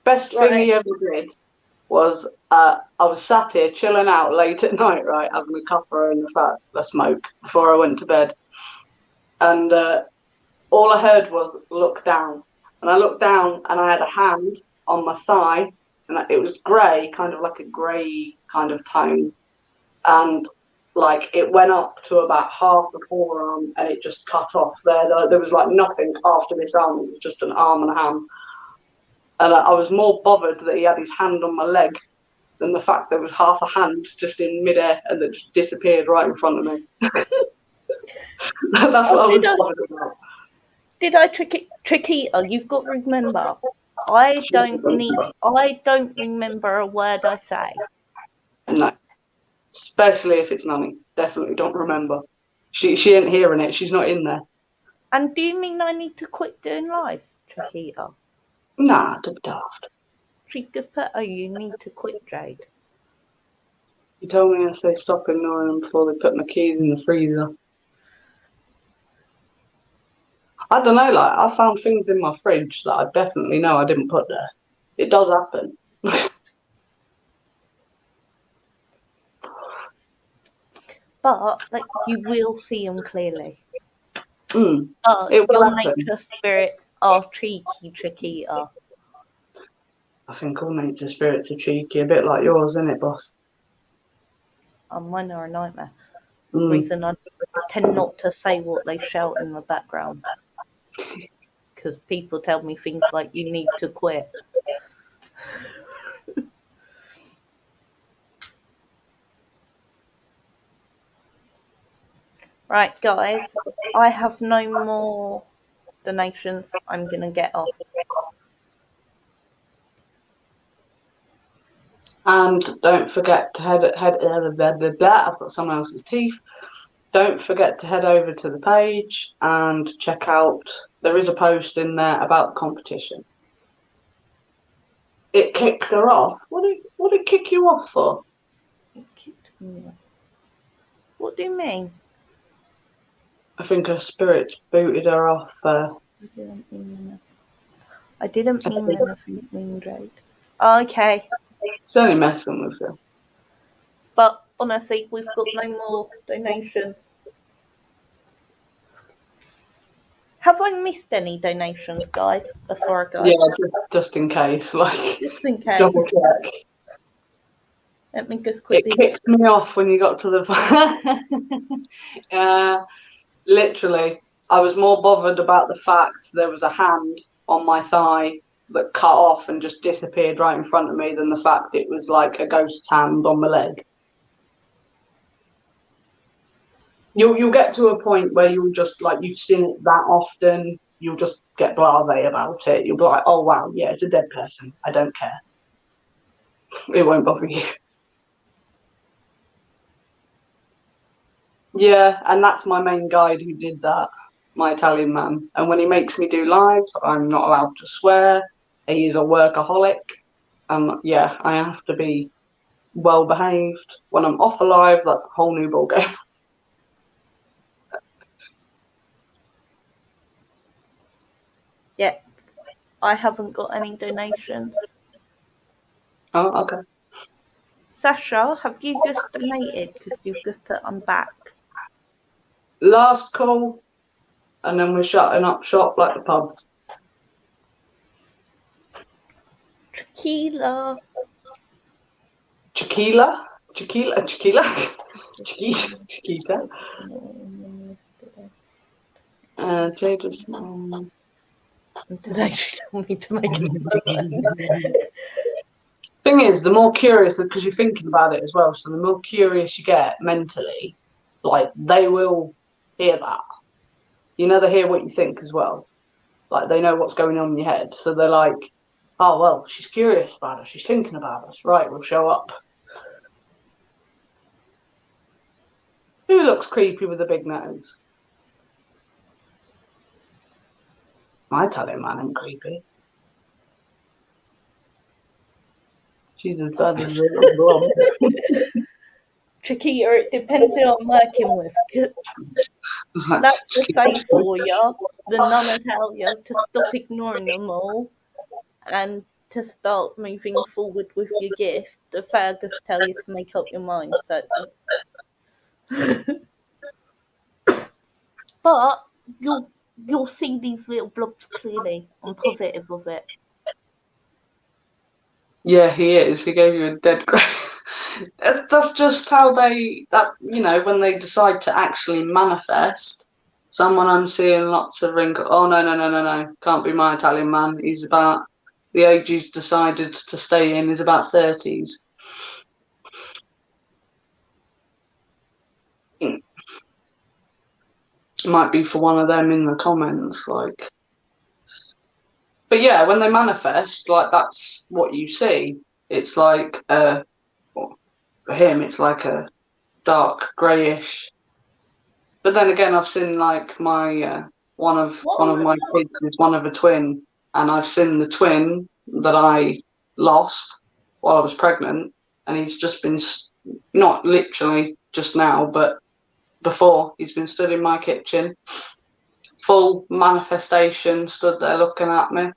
Best thing he ever did was I was sat here chilling out late at night, right, having a cuppa and a smoke before I went to bed. And all I heard was look down. And I looked down and I had a hand on my thigh, and it was grey, kind of like a grey kind of tone. And like it went up to about half the forearm and it just cut off there. There was like nothing after this arm. It was just an arm and a hand. And I was more bothered that he had his hand on my leg than the fact there was half a hand just in midair and that just disappeared right in front of me. That's what I was bothered about. Did I Chiquita? You've got to remember, I don't remember a word I say. No. Especially if it's Nanny. Definitely don't remember. She ain't hearing it. She's not in there. And do you mean I need to quit doing lives, Chiquita? Nah, don't be daft. She just put, oh, you need to quit, Jade. You told me to say stop ignoring them before they put my keys in the freezer. I don't know, like, I found things in my fridge that I definitely know I didn't put there. It does happen. But like, you will see them clearly. It will your happen. nature spirits are cheeky, Chiquita. I think all nature spirits are cheeky, a bit like yours, isn't it, boss? Mine are a nightmare. Reason I tend not to say what they shout in the background. Because people tell me things like, you need to quit. Right, guys, I have no more donations. I'm going to get off. And don't forget to head I've got someone else's teeth. Don't forget to head over to the page and check out, there is a post in there about the competition. It kicked her off. What did it kick you off for? It kicked me off. What do you mean? I think her spirit booted her off. I didn't mean anything mean, Jade. Okay. It's only messing with you. But honestly, we've got no more donations. Have I missed any donations, guys, before I go? Yeah, just in case, like. Just in case. Double check. Let me just quickly. It kicked me off when you got to the. Literally, I was more bothered about the fact there was a hand on my thigh that cut off and just disappeared right in front of me than the fact it was like a ghost's hand on my leg. You'll get to a point where you'll just, like, you've seen it that often, you'll just get blasé about it. You'll be like, oh wow, yeah, it's a dead person. I don't care. It won't bother you. Yeah, and that's my main guide who did that, my Italian man. And when he makes me do lives, I'm not allowed to swear. He is a workaholic. Yeah, I have to be well behaved. When I'm off alive, that's a whole new ballgame. Yeah, I haven't got any donations. Oh, okay. Sasha, have you just donated? Because you've just put I'm back. Last call, and then we're shutting up shop like the pub. Tequila. Chiquita. Jade was. And today she told me to make it. Thing is, the more curious, because you're thinking about it as well, so the more curious you get mentally, like they will hear that. You know, they hear what you think as well. Like they know what's going on in your head, so they're like, "Oh well, she's curious about us. She's thinking about us. Right, we'll show up." Who looks creepy with a big nose? My Italian man ain't creepy. She's as bad as a little blob. Chiquita, it depends who I'm working with. That's the same for you. The nun will tell you to stop ignoring them all and to start moving forward with your gift. The Fergus tell you to make up your mind. So but you'll see these little blobs clearly. I'm positive of it. Yeah, he is. He gave you a dead grey. That's just how when they decide to actually manifest someone. I'm seeing lots of wrinkles. Oh no, can't be my Italian man. He's about the age he's decided to stay in is about 30s. Might be for one of them in the comments, like. But yeah, when they manifest, like that's what you see. It's like for him, it's like a dark greyish. But then again, I've seen like my one of my kids is one of a twin, and I've seen the twin that I lost while I was pregnant, and he's just been not literally just now, but before he's been stood in my kitchen, full manifestation, stood there looking at me.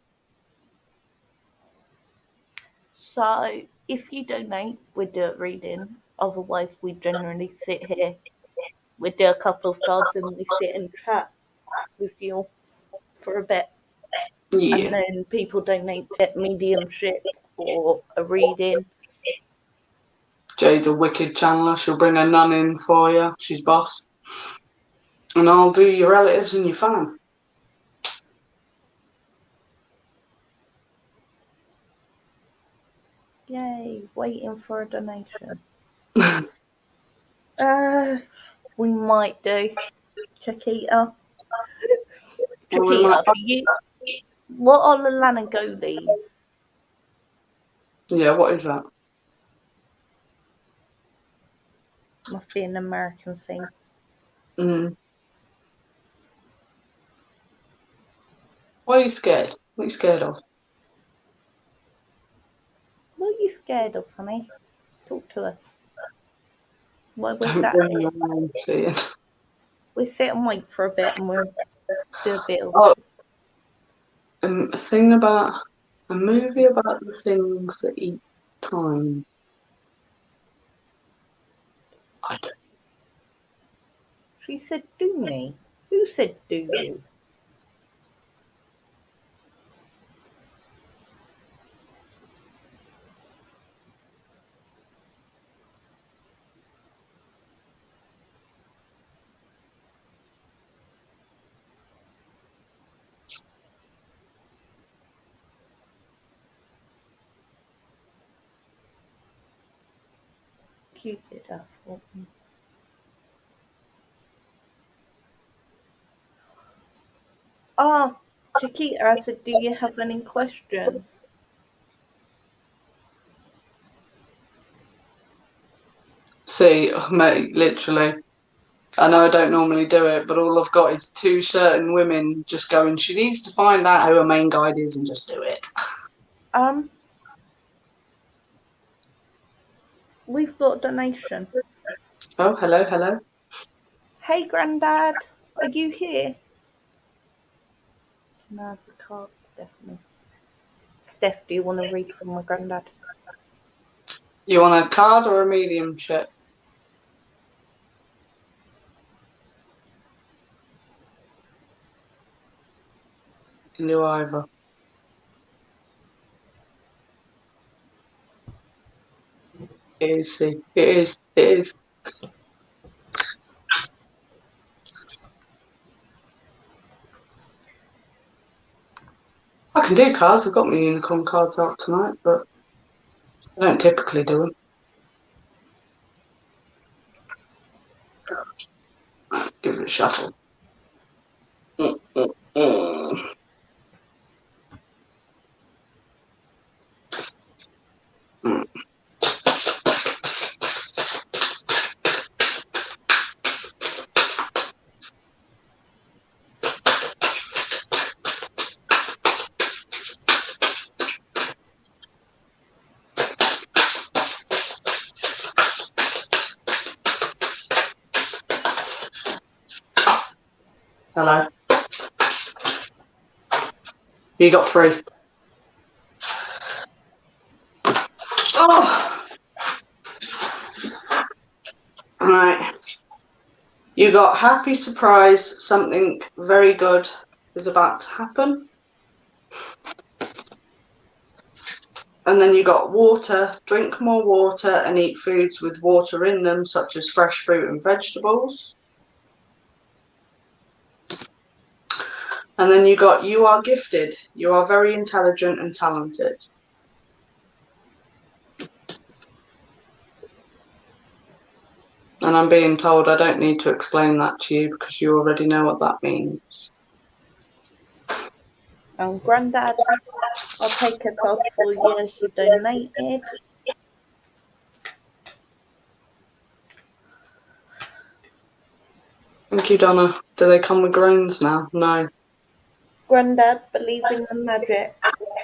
So if you donate, we do a reading. Otherwise, we generally sit here. We do a couple of cards and we sit and chat with you for a bit. Yeah. And then people donate to mediumship or a reading. Jade's a wicked channeler. She'll bring a nun in for you. She's boss. And I'll do your relatives and your fam. Yay, waiting for a donation. We might do. Chiquita. Chiquita, what are the Lanagolis? Yeah, what is that? Must be an American thing. Why are you scared? What are you scared of? What are you scared of, honey? Talk to us. Why we're Don't sat bring here. your own seeing. We sit and wait for a bit and we'll do a bit of A movie about the things that eat time. I don't. She said, do me. Who said do you? You did that for me. Ah, Chiquita, I said, do you have any questions? See, mate, literally. I know I don't normally do it, but all I've got is two certain women just going, she needs to find out who her main guide is and just do it. We've got a donation. Oh, hello. Hey, Grandad, are you here? No, we can't, definitely. Steph, do you want to read from my granddad? You want a card or a medium chip? You can do either. It is, see. It is. It is. I can do cards. I've got my unicorn cards out tonight, but I don't typically do them. Give it a shuffle. Hello. You got 3. Oh. Right. You got happy surprise, something very good is about to happen. And then you got water, drink more water and eat foods with water in them, such as fresh fruit and vegetables. And then you got you are gifted. You are very intelligent and talented. And I'm being told I don't need to explain that to you because you already know what that means. Grandad, I'll take a card for you as you donated. Thank you, Donna. Do they come with groans now? No. Grandad, believe in the magic.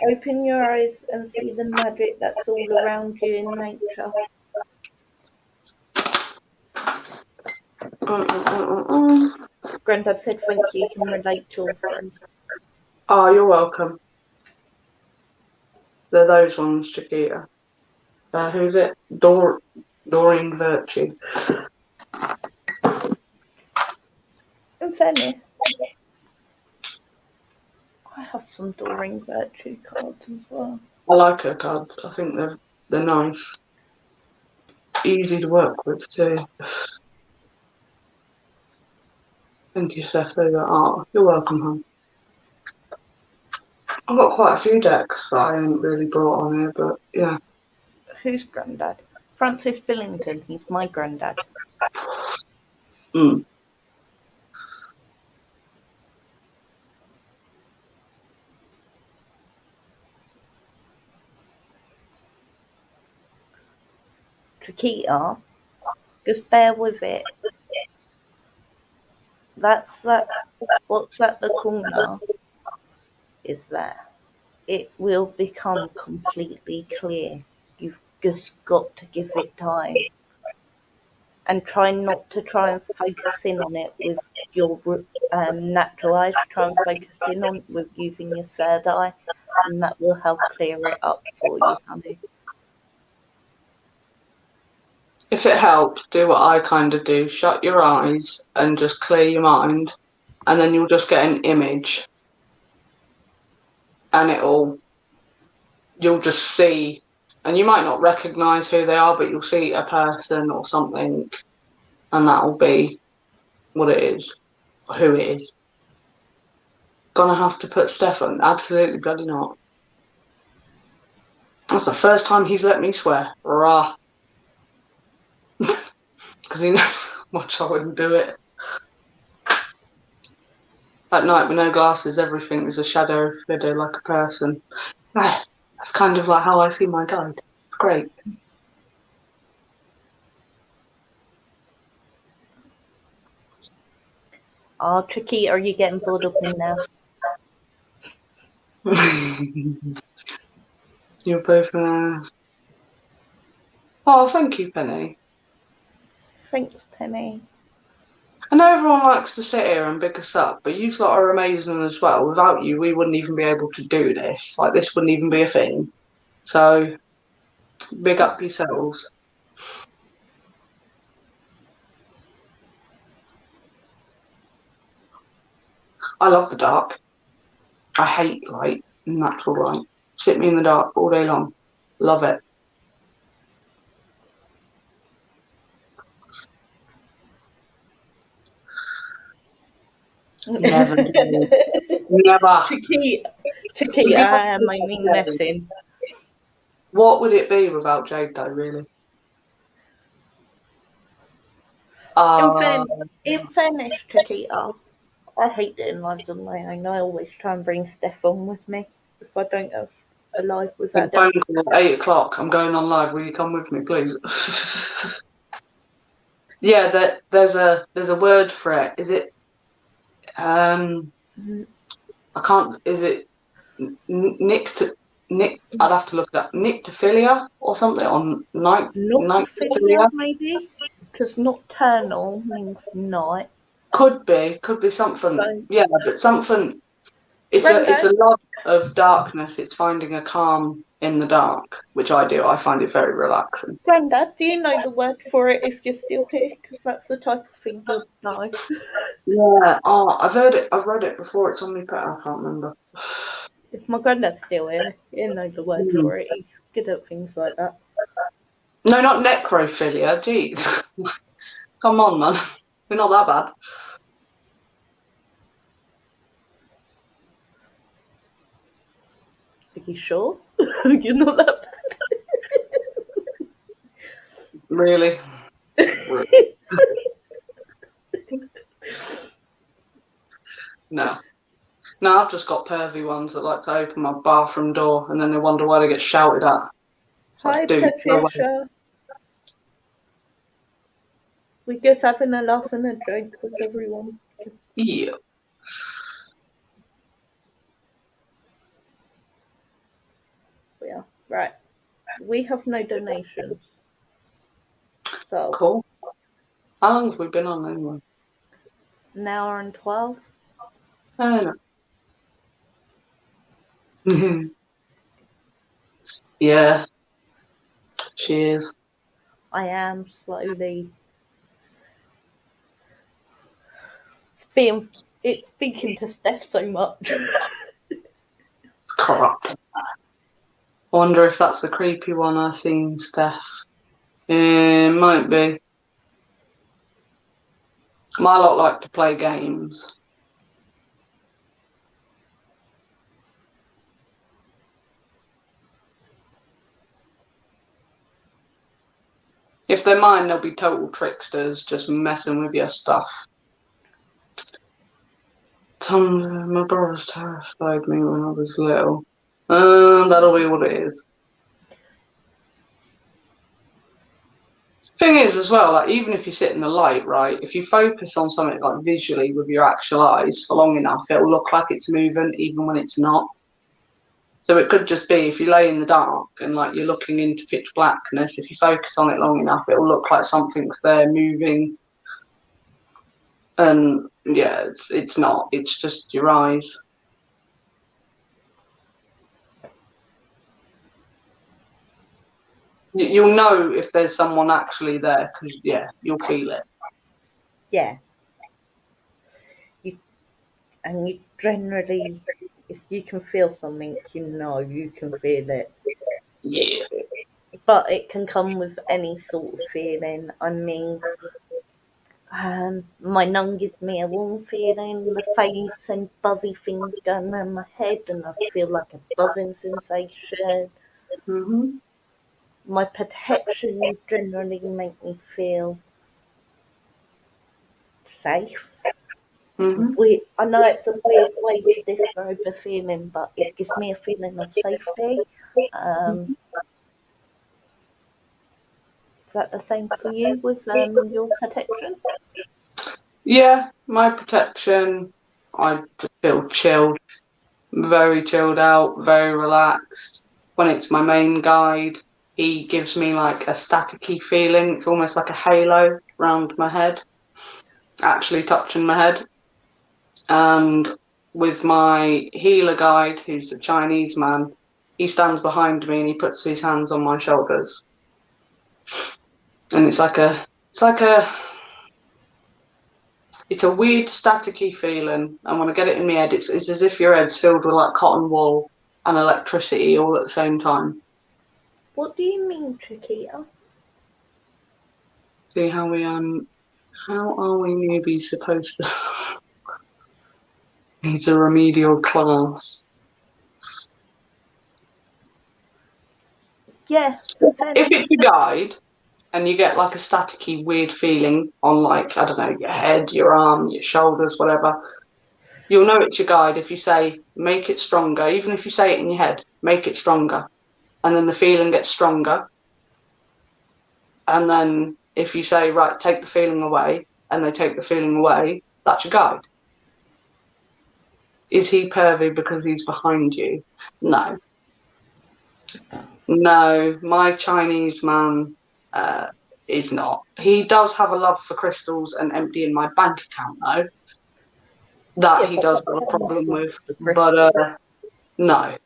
Open your eyes and see the magic that's all around you in nature. Grandad said thank you, can relate to your friend. Oh, you're welcome. They're those ones, Chiquita. Who's it? Doreen Virtue. In fairness, I have some Doreen Virtue cards as well. I like her cards. I think they're nice. Easy to work with too. Thank you, Steph. There you go. Oh, you're welcome, hon. I've got quite a few decks that I haven't really brought on here, but yeah. Who's Grandad? Francis Billington. He's my granddad. Chiquita, just bear with it. That's that. What's at the corner is there. It will become completely clear. You've just got to give it time. And try not to try and focus in on it with your natural eyes. Try and focus in on it with using your third eye, and that will help clear it up for you, honey. If it helps, do what I kind of do. Shut your eyes and just clear your mind, and then you'll just get an image, and you'll just see, and you might not recognise who they are, but you'll see a person or something, and that'll be what it is, or who it is. Gonna have to put Stefan? Absolutely bloody not. That's the first time he's let me swear. Rah. Because he knows how much I wouldn't do it. At night with no glasses, everything is a shadow like a person. That's kind of like how I see my guide. It's great. Oh, Chiquita, are you getting bored of me now? You're both Oh, thank you, Penny. Thanks, Penny. I know everyone likes to sit here and big us up, but you lot are amazing as well. Without you, we wouldn't even be able to do this. Like, this wouldn't even be a thing. So, Big up yourselves. I love the dark. I hate light, natural light. Sit me in the dark all day long. Love it. Never. Never. Chiquita, I am only messing. What would it be without Jade, though, really? In fairness, Chiquita, I hate doing lives on my own. I always try and bring Steph on with me if I don't have a live with phone Adam. call at 8 o'clock. I'm going on live. Will you come with me, please? Yeah, there's a word for it. Is it? I can't. Is it Nick? I'd have to look it up. Nyctophilia or something on night. Noctophilia, maybe? Because nocturnal means night. Could be something. So- Yeah, but something. It's a love of darkness. It's finding a calm in the dark, which I do. I find it very relaxing. Grandad, do you know the word for it if you're still here? Because that's the type of thing you'll know. Yeah. Oh, I've heard it. I've read it before. It's on me, but I can't remember. If my granddad's still here, he'll know the word for it. He's good at things like that. No, not necrophilia. Jeez. Come on, man. We're not that bad. Are you sure? You're not that bad. Really? No. No, I've just got pervy ones that like to open my bathroom door and then they wonder why they get shouted at. Hi, Dude, go away. Patricia. We're just having a laugh and a joke with everyone. Yeah. Yeah, right. We have no donations. So, Cool. How long have we been on anyway? an hour and 12. I don't know. Yeah. Cheers. I am slowly. It's speaking to Steph so much. Corrupt. I wonder if that's the creepy one I've seen, Steph. Might be. My lot like to play games. If they're mine, they'll be total tricksters, just messing with your stuff. My brothers terrified me when I was little. That'll be what it is. Thing is, as well, like even if you sit in the light, right? If you focus on something like visually with your actual eyes for long enough, it'll look like it's moving, even when it's not. So it could just be if you lay in the dark and like you're looking into pitch blackness. If you focus on it long enough, it'll look like something's there moving. And yeah, it's not. It's just your eyes. You'll know if there's someone actually there because yeah, you'll feel it. Yeah. And you generally, if you can feel something, you know you can feel it. Yeah. But it can come with any sort of feeling. I mean, my nun gives me a warm feeling, the face and buzzy things going around my head, and I feel like a buzzing sensation. Mhm. My protection generally make me feel safe. Mhm. I know it's a weird way to describe a feeling, but it gives me a feeling of safety. Is that the same for you with your protection? Yeah, my protection. I just feel chilled, very chilled out, very relaxed. When it's my main guide, he gives me like a staticky feeling. It's almost like a halo around my head, actually touching my head. And with my healer guide, who's a Chinese man, he stands behind me and he puts his hands on my shoulders. And it's a weird staticky feeling. And when I get it in my head, it's as if your head's filled with like cotton wool and electricity all at the same time. What do you mean, Chiquita? See how are we maybe supposed to need a remedial class? Yeah. If it's your guide and you get like a staticky weird feeling on like, I don't know, your head, your arm, your shoulders, whatever, you'll know it's your guide if you say, make it stronger. Even if you say it in your head, make it stronger. And then the feeling gets stronger. And then if you say, right, take the feeling away, and they take the feeling away, that's your guide. Is he pervy because he's behind you? No. No, my Chinese man is not. He does have a love for crystals and emptying my bank account, though. That Yeah, he but does what's have a that problem enough with. with But no.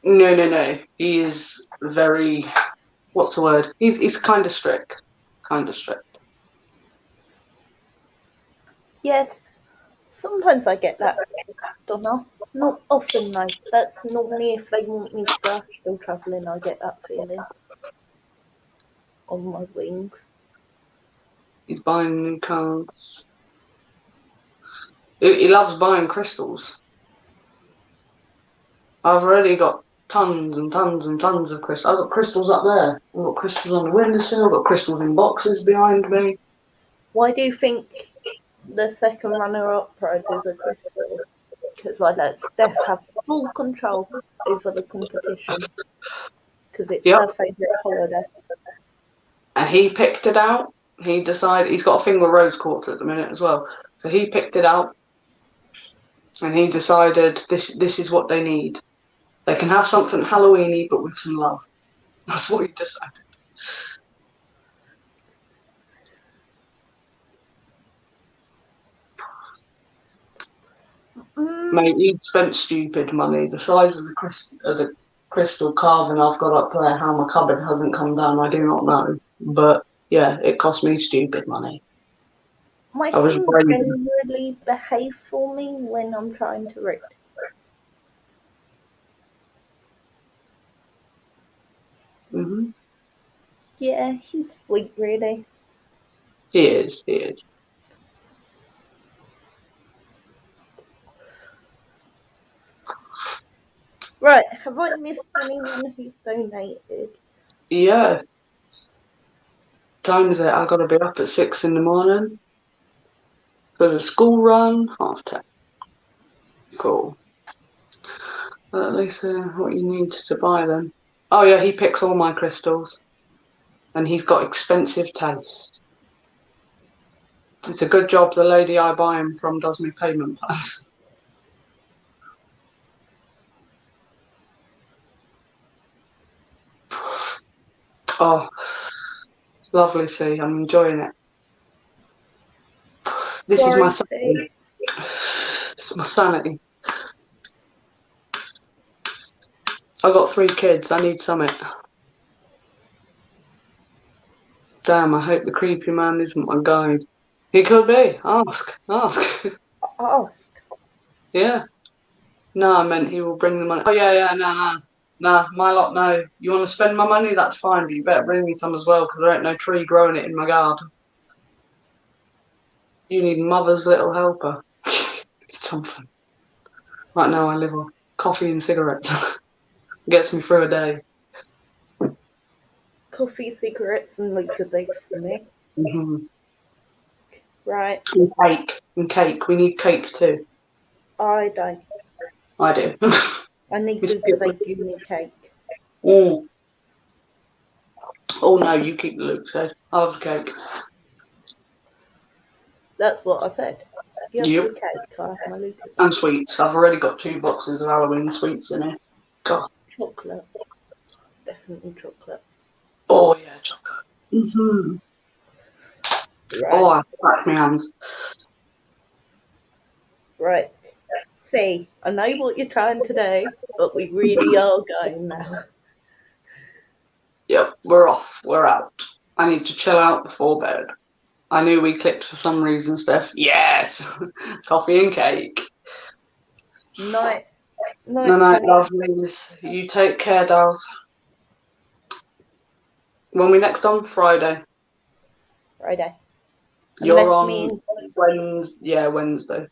No. He is very, what's the word? He's kind of strict. Kind of strict. Yes, sometimes I get that. Don't know. Not often though. That's normally if they want me to go astral travelling, I get that feeling on my wings. He's buying new cars. He loves buying crystals. I've already got tons and tons and tons of crystals. I've got crystals up there. I've got crystals on the windowsill. I've got crystals in boxes behind me. Why do you think the second runner-up prize is a crystal? Because I let Steph have full control over the competition. Because it's Yep. her favourite holiday. And he picked it out. He decided, he's got a thing with rose quartz at the minute as well. So he picked it out and he decided this is what they need. They can have something Halloweeny but with some love. That's what he decided. Mate, he spent stupid money. The size of the crystal carving I've got up there, how my cupboard hasn't come down, I do not know. But yeah, it cost me stupid money. My I was team brave. generally behave for me when I'm trying to read. Mm-hmm. Yeah, he's sweet, really. He is. Right, have I missed anyone who's donated? Yeah. Time is it? I gotta be up at 6 in the morning. Go to school run, 10:30. Cool. At least what you need to buy them. Oh yeah, he picks all my crystals. And he's got expensive taste. It's a good job the lady I buy him from does me payment plans. Oh, it's lovely to see. I'm enjoying it. This is my sanity. It's my sanity. I got 3 kids. I need summit. Damn, I hope the creepy man isn't my guide. He could be. Ask. Ask. Yeah. No, I meant he will bring the money. Oh, yeah, no, my lot, no. You want to spend my money? That's fine, but you better bring me some as well, because there ain't no tree growing it in my garden. You need mother's little helper. Something. Right now I live on coffee and cigarettes. Gets me through a day. Coffee, cigarettes, and Lucozade for me. Mm-hmm. Right. And cake. We need cake too. I don't. I do. I need Lucozade, you need cake. Mm. Oh no, you keep the Lucozade. I'll have cake. That's what I said. You have Yep. your cake, I have my Lucozade. And sweets. I've already got 2 boxes of Halloween sweets in here. God. Chocolate. Definitely chocolate. Oh yeah, chocolate. Mm-hmm. Right. Oh, I cracked my hands. Right. see. I know what you're trying to do, but we really are going now. Yep, we're off. We're out. I need to chill out before bed. I knew we clicked for some reason, Steph. Yes! Coffee and cake. Night, No, night, honey. lovelies. You take care, dolls. When we next on? Friday. Friday. You're Unless on me and Wednesday.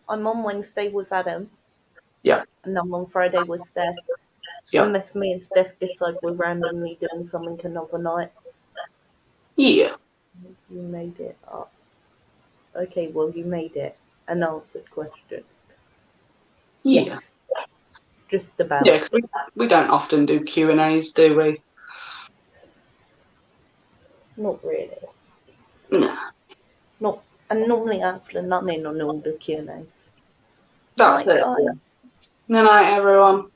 I'm on Wednesday with Adam. Yeah. And I'm on Friday with Steph. Yeah. Unless me and Steph decide we're randomly doing something another night. Yeah. You made it up. Okay, well, you made it and answered questions. Yeah. Yes. Just about. Yeah, 'cause we don't often do Q&As, do we? Not really. No. Not. And normally I have none in on all the Q&As. That's Night, it. guys. Good night, everyone.